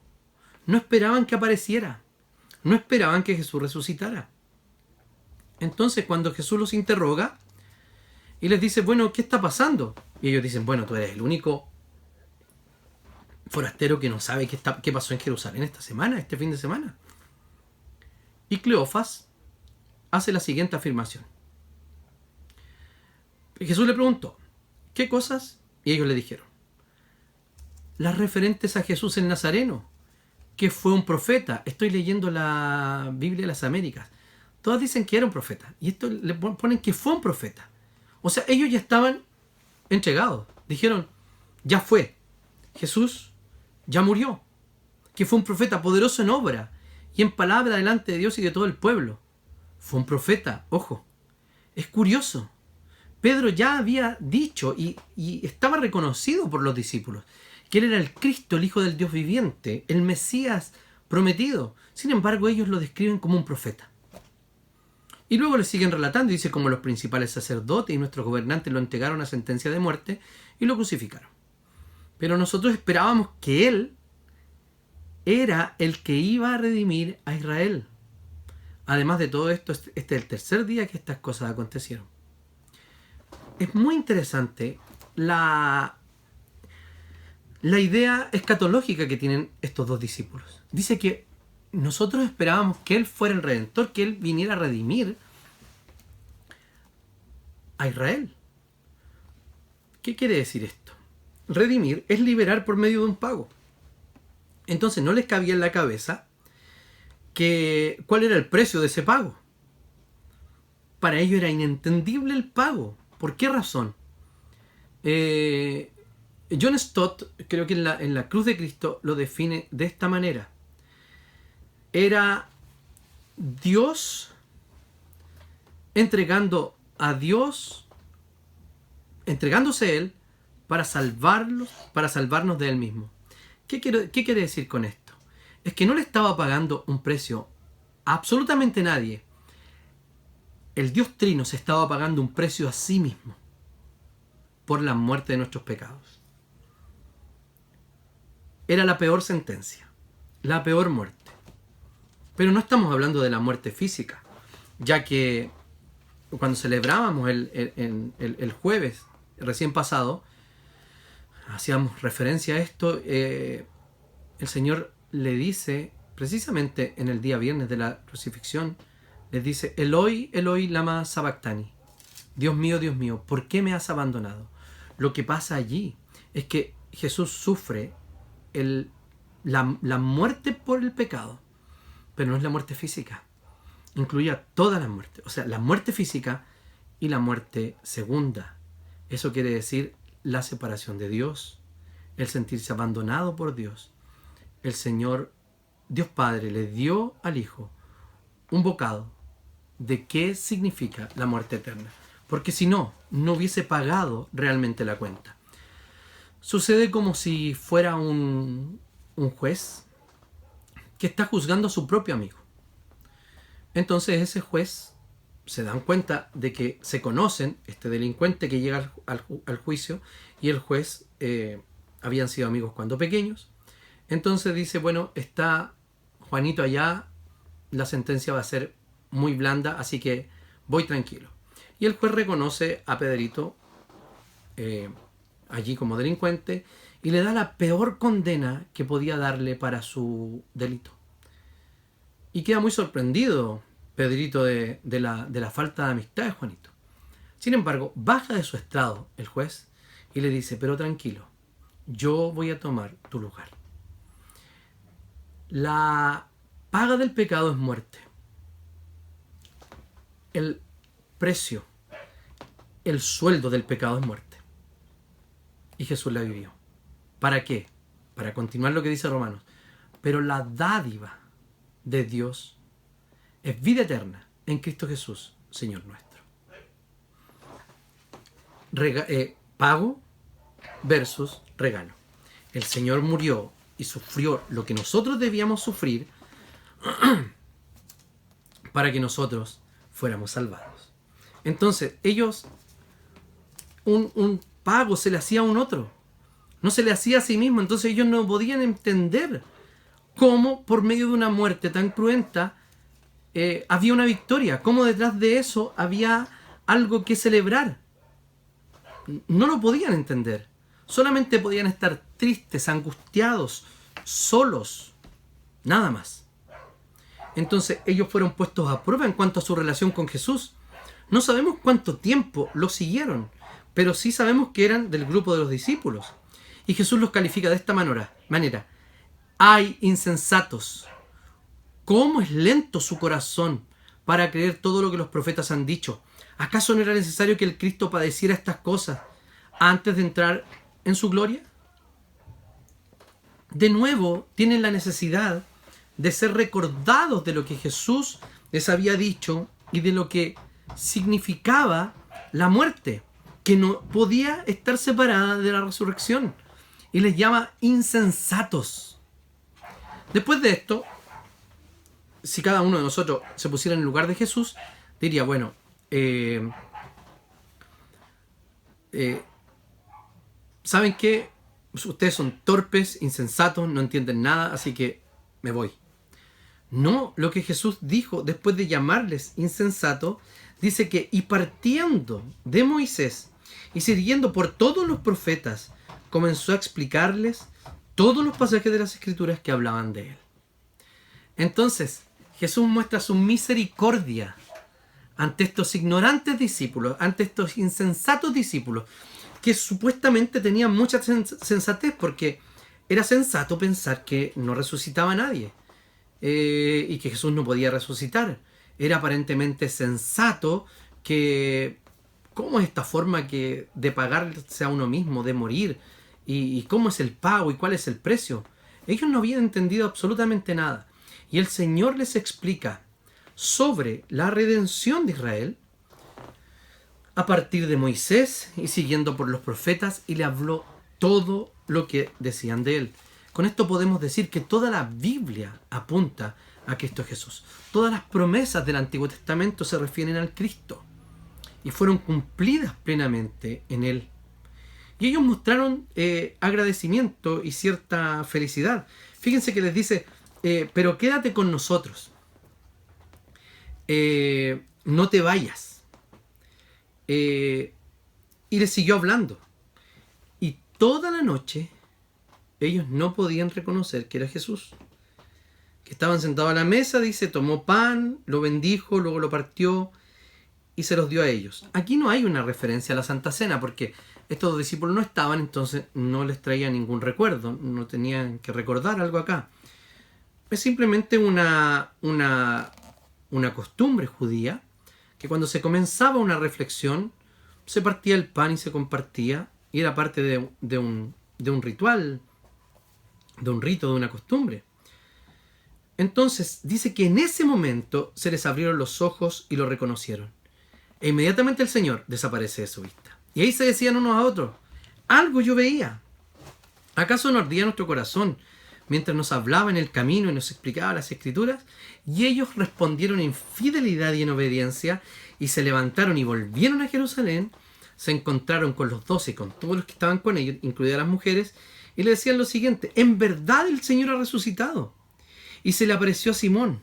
No esperaban que apareciera. No esperaban que Jesús resucitara. Entonces, cuando Jesús los interroga y les dice, bueno, ¿qué está pasando? Y ellos dicen, bueno, tú eres el único forastero que no sabe qué pasó en Jerusalén esta semana, este fin de semana. Y Cleofas hace la siguiente afirmación. Jesús le preguntó, ¿qué cosas? Y ellos le dijeron, las referentes a Jesús el Nazareno, que fue un profeta. Estoy leyendo la Biblia de las Américas. Todas dicen que era un profeta. Y esto le ponen que fue un profeta. O sea, ellos ya estaban entregados. Dijeron, ya fue. Jesús ya murió. Que fue un profeta poderoso en obra y en palabra delante de Dios y de todo el pueblo. Fue un profeta, ojo. Es curioso. Pedro ya había dicho y estaba reconocido por los discípulos que él era el Cristo, el Hijo del Dios viviente, el Mesías prometido. Sin embargo, ellos lo describen como un profeta. Y luego le siguen relatando y dice como los principales sacerdotes y nuestros gobernantes lo entregaron a sentencia de muerte y lo crucificaron. Pero nosotros esperábamos que él era el que iba a redimir a Israel. Además de todo esto, este es el tercer día que estas cosas acontecieron. Es muy interesante la idea escatológica que tienen estos dos discípulos. Dice que nosotros esperábamos que él fuera el redentor, que él viniera a redimir a Israel. ¿Qué quiere decir esto? Redimir es liberar por medio de un pago. Entonces no les cabía en la cabeza cuál era el precio de ese pago. Para ellos era inentendible el pago. ¿Por qué razón? John Stott, creo que en la cruz de Cristo lo define de esta manera. Era Dios entregando a Dios, entregándose Él para salvarnos de Él mismo. ¿Qué quiere decir con esto? Es que no le estaba pagando un precio a absolutamente nadie. El Dios Trino se estaba pagando un precio a sí mismo por la muerte de nuestros pecados. Era la peor sentencia, la peor muerte. Pero no estamos hablando de la muerte física, ya que cuando celebrábamos el jueves recién pasado, hacíamos referencia a esto, el Señor le dice, precisamente en el día viernes de la crucifixión, les dice, Eloi, Eloi, lama sabactani. Dios mío, ¿por qué me has abandonado? Lo que pasa allí es que Jesús sufre la muerte por el pecado, pero no es la muerte física. Incluía todas las muertes, o sea, la muerte física y la muerte segunda. Eso quiere decir la separación de Dios, el sentirse abandonado por Dios. El Señor, Dios Padre, le dio al Hijo un bocado de qué significa la muerte eterna. Porque si no hubiese pagado realmente la cuenta. Sucede como si fuera un juez que está juzgando a su propio amigo. Entonces ese juez se dan cuenta de que se conocen, este delincuente que llega al juicio y el juez habían sido amigos cuando pequeños. Entonces dice, bueno, está Juanito allá, la sentencia va a ser muy blanda, así que voy tranquilo. Y el juez reconoce a Pedrito allí como delincuente y le da la peor condena que podía darle para su delito. Y queda muy sorprendido Pedrito de la falta de amistad de Juanito. Sin embargo, baja de su estrado el juez y le dice, pero tranquilo, yo voy a tomar tu lugar. La paga del pecado es muerte. El precio, el sueldo del pecado es muerte. Y Jesús la vivió. ¿Para qué? Para continuar lo que dice Romanos. Pero la dádiva de Dios es vida eterna en Cristo Jesús, Señor nuestro. Pago versus regalo. El Señor murió y sufrió lo que nosotros debíamos sufrir para que nosotros fuéramos salvados. Entonces, ellos, un pago se le hacía a un otro, no se le hacía a sí mismo. Entonces ellos no podían entender cómo por medio de una muerte tan cruenta había una victoria, cómo detrás de eso había algo que celebrar. No lo podían entender. Solamente podían estar tristes, angustiados, solos, nada más. Entonces ellos fueron puestos a prueba en cuanto a su relación con Jesús. No sabemos cuánto tiempo lo siguieron, pero sí sabemos que eran del grupo de los discípulos. Y Jesús los califica de esta manera. ¡Ay, insensatos! ¿Cómo es lento su corazón para creer todo lo que los profetas han dicho? ¿Acaso no era necesario que el Cristo padeciera estas cosas antes de entrar en su gloria? De nuevo, tienen la necesidad de ser recordados de lo que Jesús les había dicho y de lo que significaba la muerte, que no podía estar separada de la resurrección. Y les llama insensatos. Después de esto, si cada uno de nosotros se pusiera en el lugar de Jesús, diría, bueno, ¿saben qué? Ustedes son torpes, insensatos, no entienden nada, así que me voy. No, lo que Jesús dijo después de llamarles insensatos, dice que y partiendo de Moisés y siguiendo por todos los profetas, comenzó a explicarles todos los pasajes de las Escrituras que hablaban de él. Entonces, Jesús muestra su misericordia ante estos ignorantes discípulos, ante estos insensatos discípulos, que supuestamente tenían mucha sensatez, porque era sensato pensar que no resucitaba a nadie y que Jesús no podía resucitar. Era aparentemente sensato que cómo es esta forma de pagarse a uno mismo, de morir, y cómo es el pago y cuál es el precio. Ellos no habían entendido absolutamente nada. Y el Señor les explica sobre la redención de Israel a partir de Moisés y siguiendo por los profetas, y le habló todo lo que decían de él. Con esto podemos decir que toda la Biblia apunta a Cristo Jesús. Todas las promesas del Antiguo Testamento se refieren al Cristo y fueron cumplidas plenamente en él. Y ellos mostraron agradecimiento y cierta felicidad. Fíjense que les dice, pero quédate con nosotros. No te vayas. Y les siguió hablando. Y toda la noche ellos no podían reconocer que era Jesús. Que estaban sentados a la mesa, dice, tomó pan, lo bendijo, luego lo partió y se los dio a ellos. Aquí no hay una referencia a la Santa Cena, porque estos dos discípulos no estaban, entonces no les traía ningún recuerdo, no tenían que recordar algo acá. Es simplemente una costumbre judía, que cuando se comenzaba una reflexión, se partía el pan y se compartía, y era parte de un ritual, de un rito, de una costumbre. Entonces dice que en ese momento se les abrieron los ojos y lo reconocieron. E inmediatamente el Señor desaparece de su vista. Y ahí se decían unos a otros, algo yo veía. ¿Acaso no ardía nuestro corazón mientras nos hablaba en el camino y nos explicaba las Escrituras? Y ellos respondieron en fidelidad y en obediencia, y se levantaron y volvieron a Jerusalén, se encontraron con los 12 y con todos los que estaban con ellos, incluidas las mujeres, y le decían lo siguiente, en verdad el Señor ha resucitado. Y se le apareció a Simón.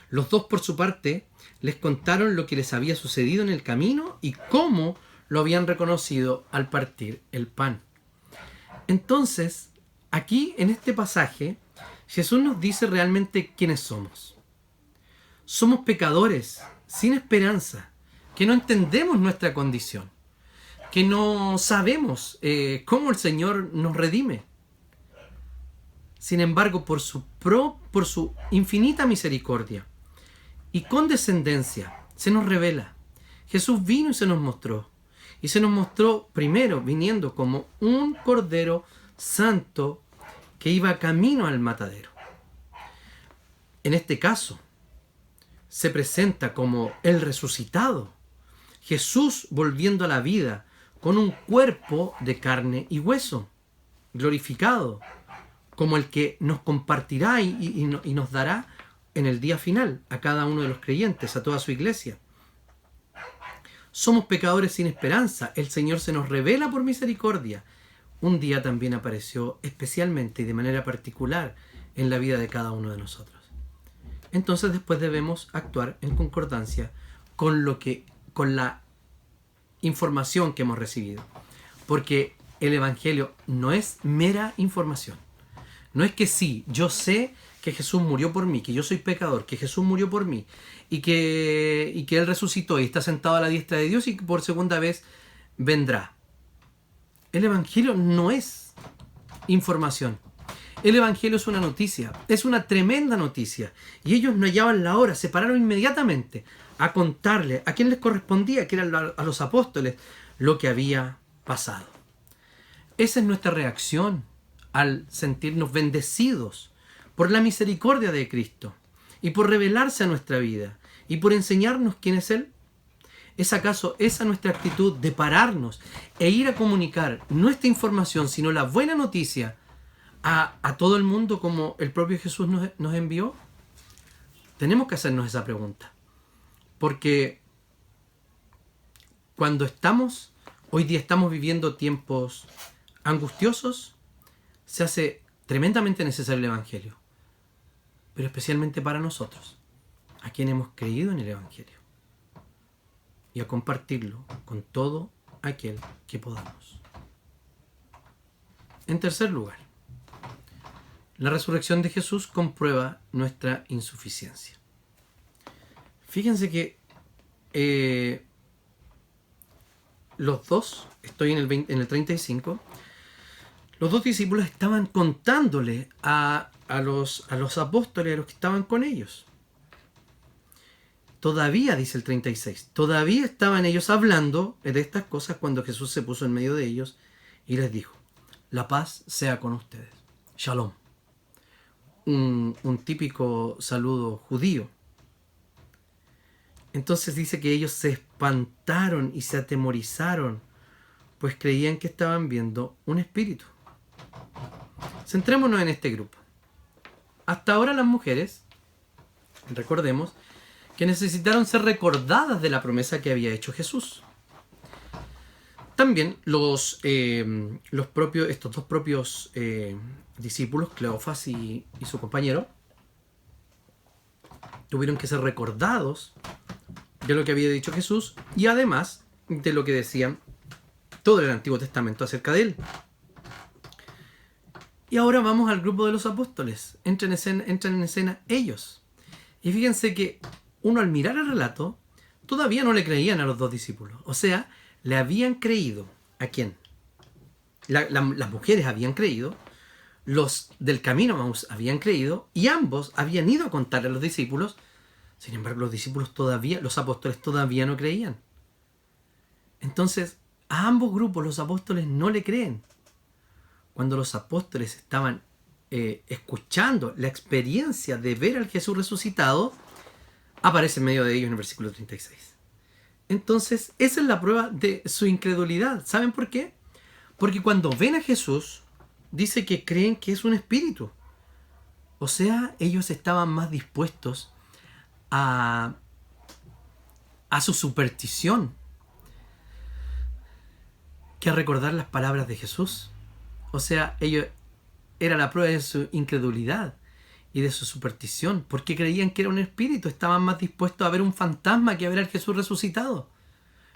Los dos, por su parte, les contaron lo que les había sucedido en el camino y cómo lo habían reconocido al partir el pan. Entonces, aquí en este pasaje, Jesús nos dice realmente quiénes somos. Somos pecadores, sin esperanza, que no entendemos nuestra condición, que no sabemos cómo el Señor nos redime. Sin embargo, por su infinita misericordia y condescendencia, se nos revela. Jesús vino y se nos mostró. Y se nos mostró primero viniendo como un Cordero Santo que iba camino al matadero. En este caso, se presenta como el resucitado. Jesús volviendo a la vida con un cuerpo de carne y hueso, glorificado, como el que nos compartirá y nos dará en el día final a cada uno de los creyentes, a toda su iglesia. Somos pecadores sin esperanza. El Señor se nos revela por misericordia. Un día también apareció especialmente y de manera particular en la vida de cada uno de nosotros. Entonces después debemos actuar en concordancia con la información que hemos recibido. Porque el Evangelio no es mera información. No es que sí, yo sé que Jesús murió por mí, que yo soy pecador, que Jesús murió por mí y que Él resucitó y está sentado a la diestra de Dios y que por segunda vez vendrá. El Evangelio no es información. El Evangelio es una noticia, es una tremenda noticia. Y ellos no hallaban la hora, se pararon inmediatamente a contarle a quien les correspondía, que eran a los apóstoles, lo que había pasado. Esa es nuestra reacción al sentirnos bendecidos por la misericordia de Cristo y por revelarse a nuestra vida y por enseñarnos quién es Él. ¿Es acaso esa nuestra actitud de pararnos e ir a comunicar nuestra información, sino la buena noticia, a todo el mundo como el propio Jesús nos envió? Tenemos que hacernos esa pregunta. Porque cuando hoy día estamos viviendo tiempos angustiosos, se hace tremendamente necesario el Evangelio. Pero especialmente para nosotros, a quienes hemos creído en el Evangelio. Y a compartirlo con todo aquel que podamos. En tercer lugar, la resurrección de Jesús comprueba nuestra insuficiencia. Fíjense que los dos, estoy en el 35, los dos discípulos estaban contándole a los apóstoles, a los que estaban con ellos. Todavía, dice el 36, todavía estaban ellos hablando de estas cosas cuando Jesús se puso en medio de ellos y les dijo: la paz sea con ustedes. Shalom. Un típico saludo judío. Entonces dice que ellos se espantaron y se atemorizaron, pues creían que estaban viendo un espíritu. Centrémonos en este grupo. Hasta ahora las mujeres, recordemos, que necesitaron ser recordadas de la promesa que había hecho Jesús. También estos dos propios discípulos, Cleofas y su compañero, tuvieron que ser recordados de lo que había dicho Jesús y además de lo que decían todo el Antiguo Testamento acerca de él. Y ahora vamos al grupo de los apóstoles. Entran en escena ellos. Y fíjense que uno, al mirar el relato, todavía no le creían a los dos discípulos. O sea, le habían creído. ¿A quién? Las mujeres habían creído, los del camino a Maús habían creído, y ambos habían ido a contarle a los discípulos. Sin embargo, los apóstoles todavía no creían. Entonces, a ambos grupos los apóstoles no le creen. Cuando los apóstoles estaban escuchando la experiencia de ver al Jesús resucitado, aparece en medio de ellos en el versículo 36. Entonces, esa es la prueba de su incredulidad. ¿Saben por qué? Porque cuando ven a Jesús, dice que creen que es un espíritu. O sea, ellos estaban más dispuestos a su superstición que a recordar las palabras de Jesús. O sea, era la prueba de su incredulidad y de su superstición, porque creían que era un espíritu. Estaban más dispuestos a ver un fantasma que a ver al Jesús resucitado.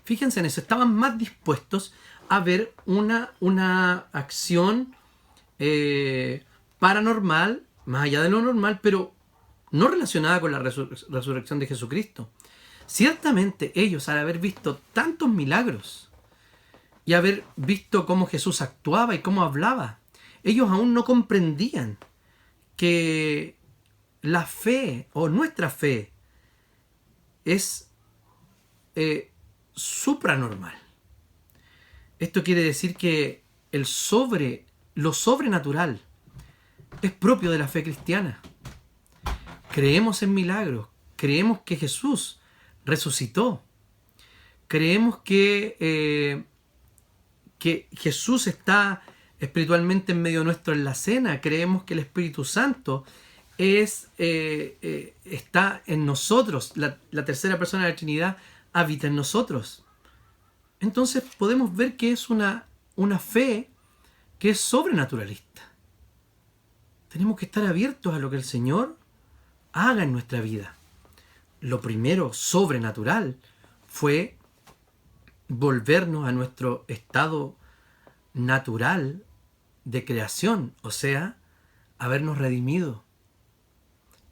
Fíjense en eso, estaban más dispuestos a ver una acción paranormal, más allá de lo normal, pero no relacionada con la resurrección de Jesucristo. Ciertamente ellos, al haber visto tantos milagros y haber visto cómo Jesús actuaba y cómo hablaba, ellos aún no comprendían que la fe o nuestra fe es supranormal. Esto quiere decir que lo sobrenatural es propio de la fe cristiana. Creemos en milagros, creemos que Jesús resucitó, creemos que Jesús está espiritualmente en medio nuestro en la cena, creemos que el Espíritu Santo está en nosotros, la tercera persona de la Trinidad habita en nosotros. Entonces podemos ver que es una fe que es sobrenaturalista. Tenemos que estar abiertos a lo que el Señor haga en nuestra vida. Lo primero sobrenatural fue volvernos a nuestro estado natural de creación, o sea, habernos redimido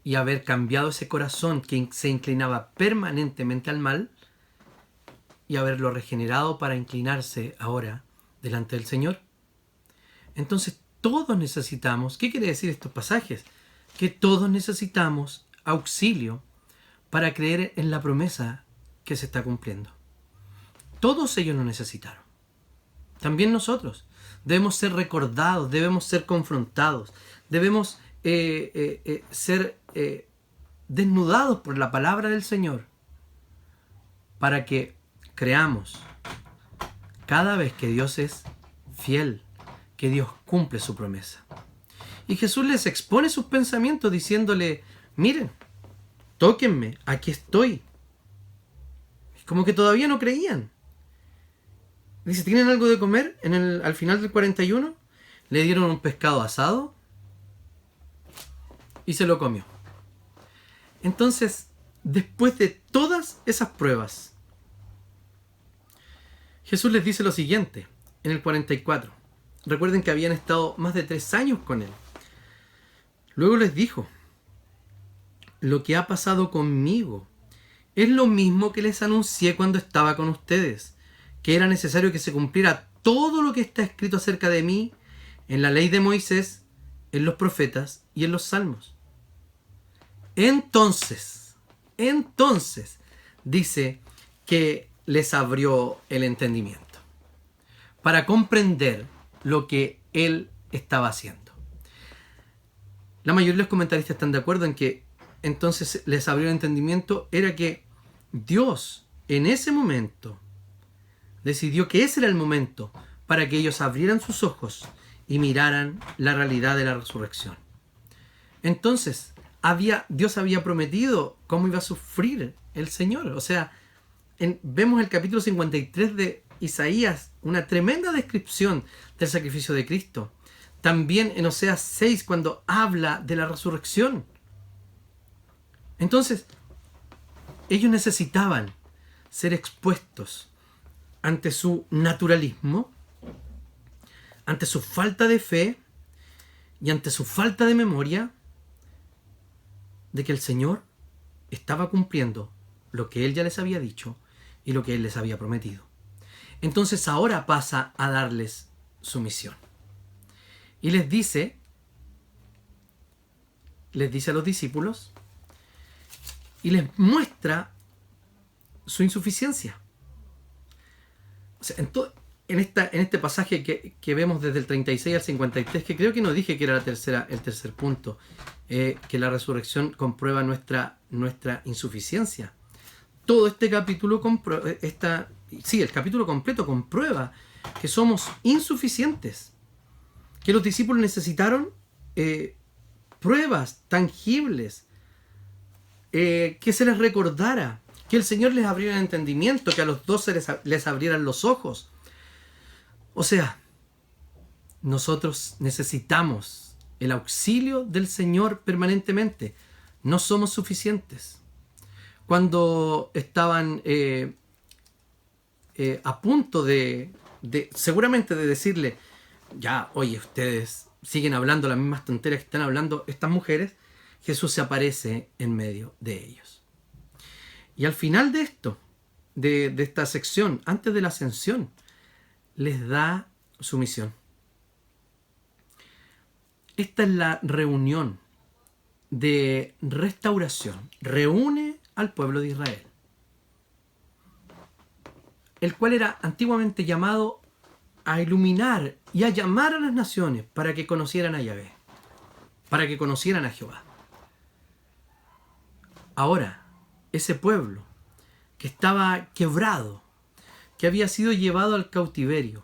y haber cambiado ese corazón que se inclinaba permanentemente al mal y haberlo regenerado para inclinarse ahora delante del Señor. Entonces, todos necesitamos, ¿qué quiere decir estos pasajes? Que todos necesitamos auxilio para creer en la promesa que se está cumpliendo. Todos ellos lo necesitaron. También nosotros. Debemos ser recordados, debemos ser confrontados, debemos ser desnudados por la palabra del Señor para que creamos cada vez que Dios es fiel, que Dios cumple su promesa. Y Jesús les expone sus pensamientos diciéndole, miren, tóquenme, aquí estoy. Como que todavía no creían. Dice, ¿tienen algo de comer? Al final del 41 le dieron un pescado asado y se lo comió. Entonces, después de todas esas pruebas, Jesús les dice lo siguiente, en el 44. Recuerden que habían estado más de 3 años con Él. Luego les dijo, lo que ha pasado conmigo es lo mismo que les anuncié cuando estaba con ustedes, que era necesario que se cumpliera todo lo que está escrito acerca de mí en la ley de Moisés, en los profetas y en los salmos. Entonces, dice que les abrió el entendimiento para comprender lo que Él estaba haciendo. La mayoría de los comentaristas están de acuerdo en que entonces les abrió el entendimiento, era que Dios en ese momento decidió que ese era el momento para que ellos abrieran sus ojos y miraran la realidad de la resurrección. Entonces, Dios había prometido cómo iba a sufrir el Señor. O sea, vemos el capítulo 53 de Isaías, una tremenda descripción del sacrificio de Cristo. También en Oseas 6, cuando habla de la resurrección. Entonces, ellos necesitaban ser expuestos ante su naturalismo, ante su falta de fe y ante su falta de memoria de que el Señor estaba cumpliendo lo que Él ya les había dicho y lo que Él les había prometido. Entonces ahora pasa a darles su misión. Y les dice a los discípulos y les muestra su insuficiencia. O sea, en este pasaje que vemos desde el 36 al 53, que creo que no dije que era el tercer punto, que la resurrección comprueba nuestra insuficiencia. Todo este capítulo el capítulo completo comprueba que somos insuficientes, que los discípulos necesitaron pruebas tangibles, que se les recordara, que el Señor les abriera el entendimiento, que a los 12 les abrieran los ojos. O sea, nosotros necesitamos el auxilio del Señor permanentemente. No somos suficientes. Cuando estaban a punto seguramente de decirle, ya, oye, ustedes siguen hablando las mismas tonterías que están hablando estas mujeres, Jesús se aparece en medio de ellos. Y al final de esto, de esta sección, antes de la ascensión, les da su misión. Esta es la reunión de restauración. Reúne al pueblo de Israel, el cual era antiguamente llamado a iluminar y a llamar a las naciones para que conocieran a Yahvé, para que conocieran a Jehová. Ahora, ese pueblo que estaba quebrado, que había sido llevado al cautiverio,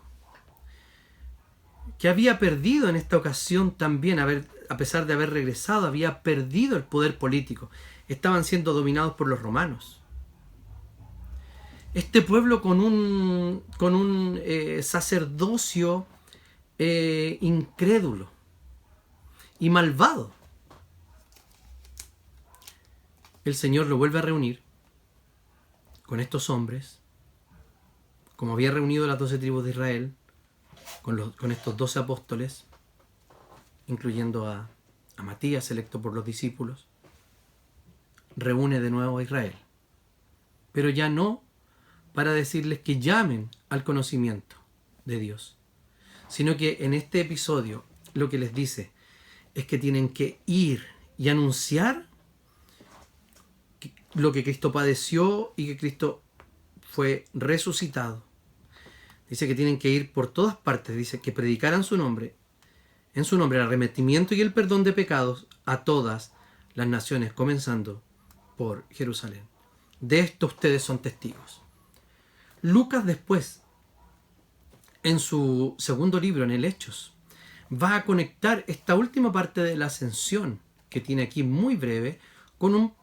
que había perdido en esta ocasión también, a pesar de haber regresado, había perdido el poder político. Estaban siendo dominados por los romanos. Este pueblo con un sacerdocio incrédulo y malvado. El Señor lo vuelve a reunir con estos hombres, como había reunido las 12 tribus de Israel, con estos 12 apóstoles, incluyendo a Matías, electo por los discípulos. Reúne de nuevo a Israel, pero ya no para decirles que llamen al conocimiento de Dios, sino que en este episodio lo que les dice es que tienen que ir y anunciar lo que Cristo padeció y que Cristo fue resucitado. Dice que tienen que ir por todas partes. Dice que predicaran su nombre, en su nombre, el arrepentimiento y el perdón de pecados a todas las naciones, comenzando por Jerusalén. De esto ustedes son testigos. Lucas después, en su segundo libro, en el Hechos, va a conectar esta última parte de la ascensión, que tiene aquí muy breve, con un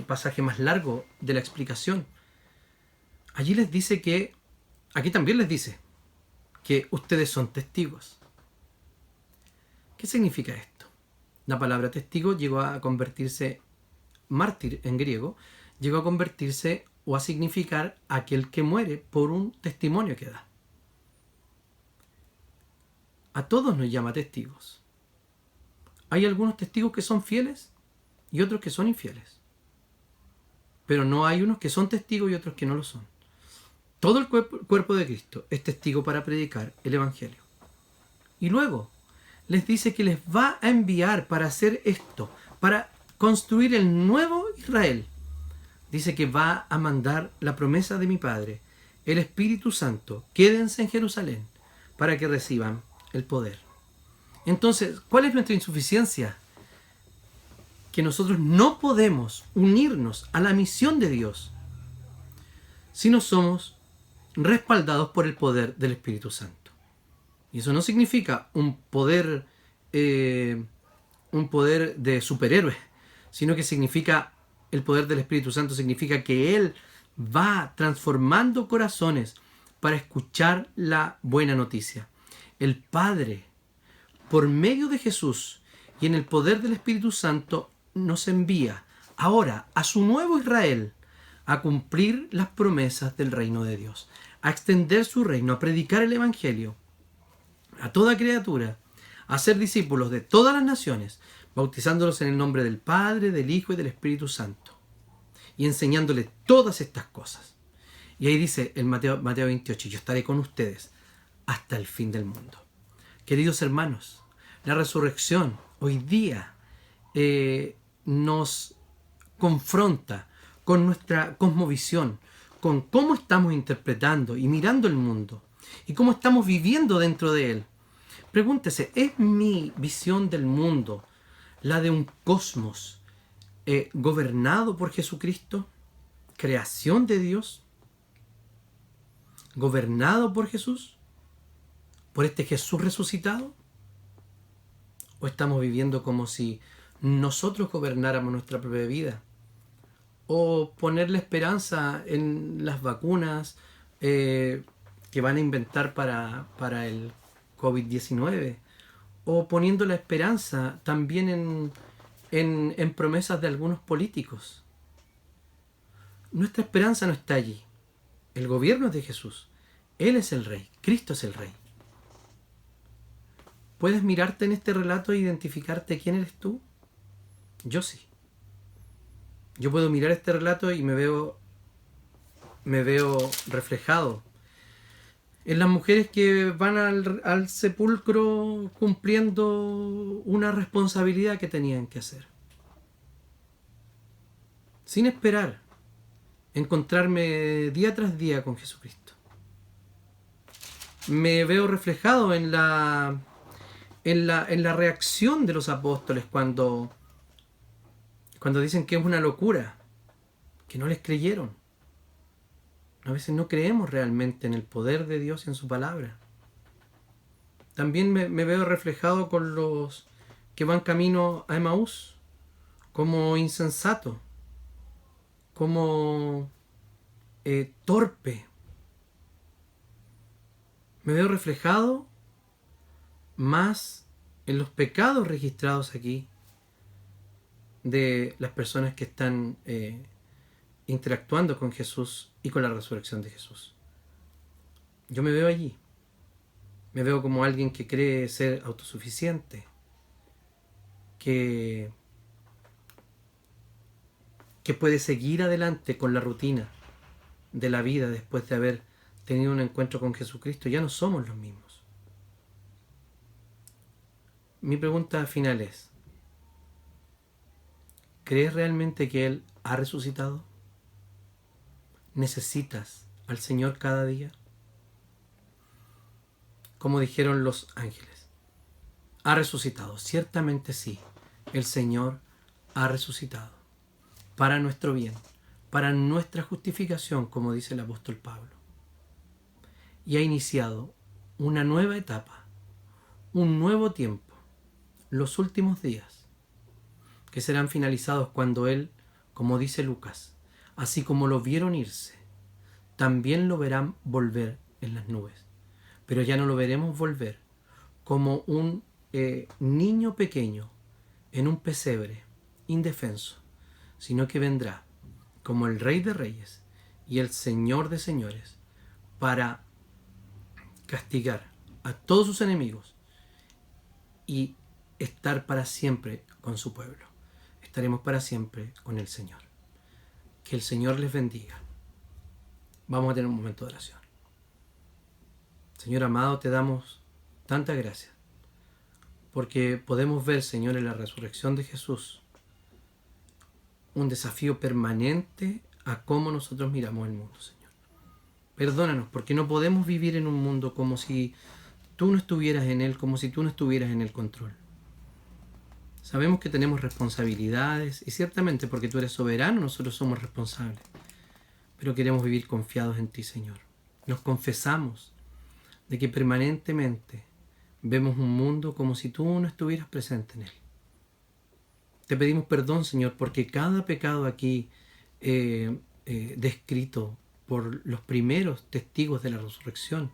pasaje más largo de la explicación. Allí les dice que, aquí también les dice, que ustedes son testigos. ¿Qué significa esto? La palabra testigo llegó a convertirse, mártir en griego, llegó a convertirse o a significar aquel que muere por un testimonio que da. A todos nos llama testigos. Hay algunos testigos que son fieles y otros que son infieles. Pero no hay unos que son testigos y otros que no lo son. Todo el cuerpo de Cristo es testigo para predicar el Evangelio. Y luego les dice que les va a enviar para hacer esto, para construir el nuevo Israel. Dice que va a mandar la promesa de mi Padre, el Espíritu Santo. Quédense en Jerusalén para que reciban el poder. Entonces, ¿cuál es nuestra insuficiencia? Que nosotros no podemos unirnos a la misión de Dios si no somos respaldados por el poder del Espíritu Santo. Y eso no significa un poder de superhéroe, sino que significa, el poder del Espíritu Santo significa que Él va transformando corazones para escuchar la buena noticia. El Padre, por medio de Jesús y en el poder del Espíritu Santo, nos envía ahora a su nuevo Israel a cumplir las promesas del reino de Dios, a extender su reino, a predicar el Evangelio a toda criatura, a ser discípulos de todas las naciones, bautizándolos en el nombre del Padre, del Hijo y del Espíritu Santo, y enseñándoles todas estas cosas. Y ahí dice en Mateo 28, yo estaré con ustedes hasta el fin del mundo. Queridos hermanos, la resurrección hoy día nos confronta con nuestra cosmovisión, con cómo estamos interpretando y mirando el mundo y cómo estamos viviendo dentro de él. Pregúntese, ¿es mi visión del mundo la de un cosmos gobernado por Jesucristo? ¿Creación de Dios? ¿Gobernado por Jesús? ¿Por este Jesús resucitado? ¿O estamos viviendo como si nosotros gobernáramos nuestra propia vida? ¿O poner la esperanza en las vacunas que van a inventar para el COVID-19? ¿O poniendo la esperanza también en promesas de algunos políticos? Nuestra esperanza no está allí. El gobierno es de Jesús. Él es el Rey. Cristo es el Rey. ¿Puedes mirarte en este relato e identificarte quién eres tú? Yo sí. Yo puedo mirar este relato y me veo reflejado en las mujeres que van al sepulcro cumpliendo una responsabilidad que tenían que hacer, sin esperar encontrarme día tras día con Jesucristo. Me veo reflejado en la reacción de los apóstoles cuando dicen que es una locura, que no les creyeron. A veces no creemos realmente en el poder de Dios y en su palabra. También me veo reflejado con los que van camino a Emaús, como insensato, como torpe. Me veo reflejado más en los pecados registrados aquí de las personas que están interactuando con Jesús y con la resurrección de Jesús. Yo me veo allí. Me veo como alguien que cree ser autosuficiente, que puede seguir adelante con la rutina de la vida después de haber tenido un encuentro con Jesucristo. Ya no somos los mismos. mi pregunta final es, ¿crees realmente que Él ha resucitado? ¿Necesitas al Señor cada día? Como dijeron los ángeles, ¿ha resucitado? Ciertamente sí, el Señor ha resucitado para nuestro bien, para nuestra justificación, como dice el apóstol Pablo. Y ha iniciado una nueva etapa, un nuevo tiempo, los últimos días, que serán finalizados cuando Él, como dice Lucas, así como lo vieron irse, también lo verán volver en las nubes. Pero ya no lo veremos volver como un niño pequeño en un pesebre, indefenso, sino que vendrá como el Rey de Reyes y el Señor de Señores para castigar a todos sus enemigos y estar para siempre con su pueblo. Estaremos para siempre con el Señor. Que el Señor les bendiga. Vamos a tener un momento de oración. Señor amado, te damos tantas gracias porque podemos ver, Señor, en la resurrección de Jesús un desafío permanente a cómo nosotros miramos el mundo, Señor. Perdónanos porque no podemos vivir en un mundo como si tú no estuvieras en él, como si tú no estuvieras en el control. Sabemos que tenemos responsabilidades y ciertamente porque tú eres soberano nosotros somos responsables, pero queremos vivir confiados en ti, Señor. Nos confesamos de que permanentemente vemos un mundo como si tú no estuvieras presente en él. Te pedimos perdón, Señor, porque cada pecado aquí descrito por los primeros testigos de la resurrección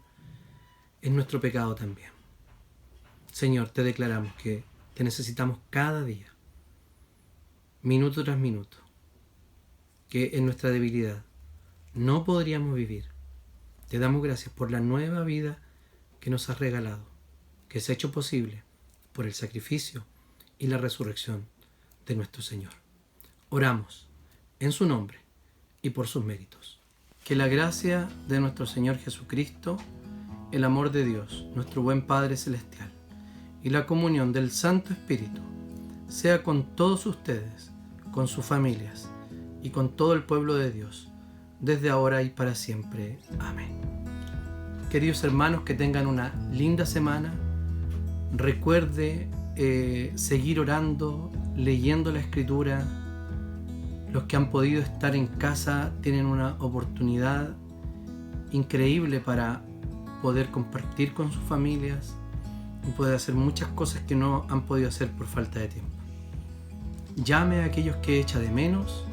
es nuestro pecado también. Señor, te declaramos que te necesitamos cada día, minuto tras minuto, que en nuestra debilidad no podríamos vivir. Te damos gracias por la nueva vida que nos has regalado, que se ha hecho posible por el sacrificio y la resurrección de nuestro Señor. Oramos en su nombre y por sus méritos. Que la gracia de nuestro Señor Jesucristo, el amor de Dios, nuestro buen Padre Celestial, y la comunión del Santo Espíritu sea con todos ustedes, con sus familias y con todo el pueblo de Dios, desde ahora y para siempre. Amén. Queridos hermanos, que tengan una linda semana. Recuerde seguir orando, leyendo la Escritura. Los que han podido estar en casa tienen una oportunidad increíble para poder compartir con sus familias y poder hacer muchas cosas que no han podido hacer por falta de tiempo. Llame a aquellos que echa de menos.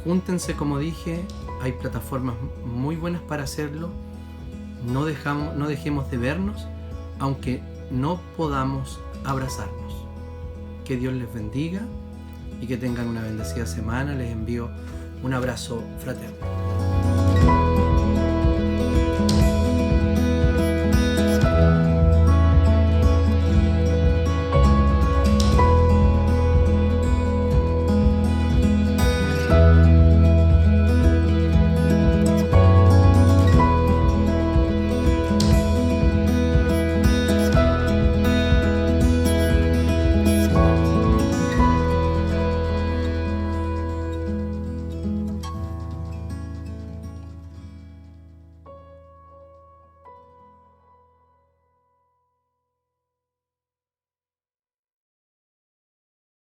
Júntense, como dije, hay plataformas muy buenas para hacerlo. No dejemos de vernos, aunque no podamos abrazarnos. Que Dios les bendiga y que tengan una bendecida semana. Les envío un abrazo fraterno.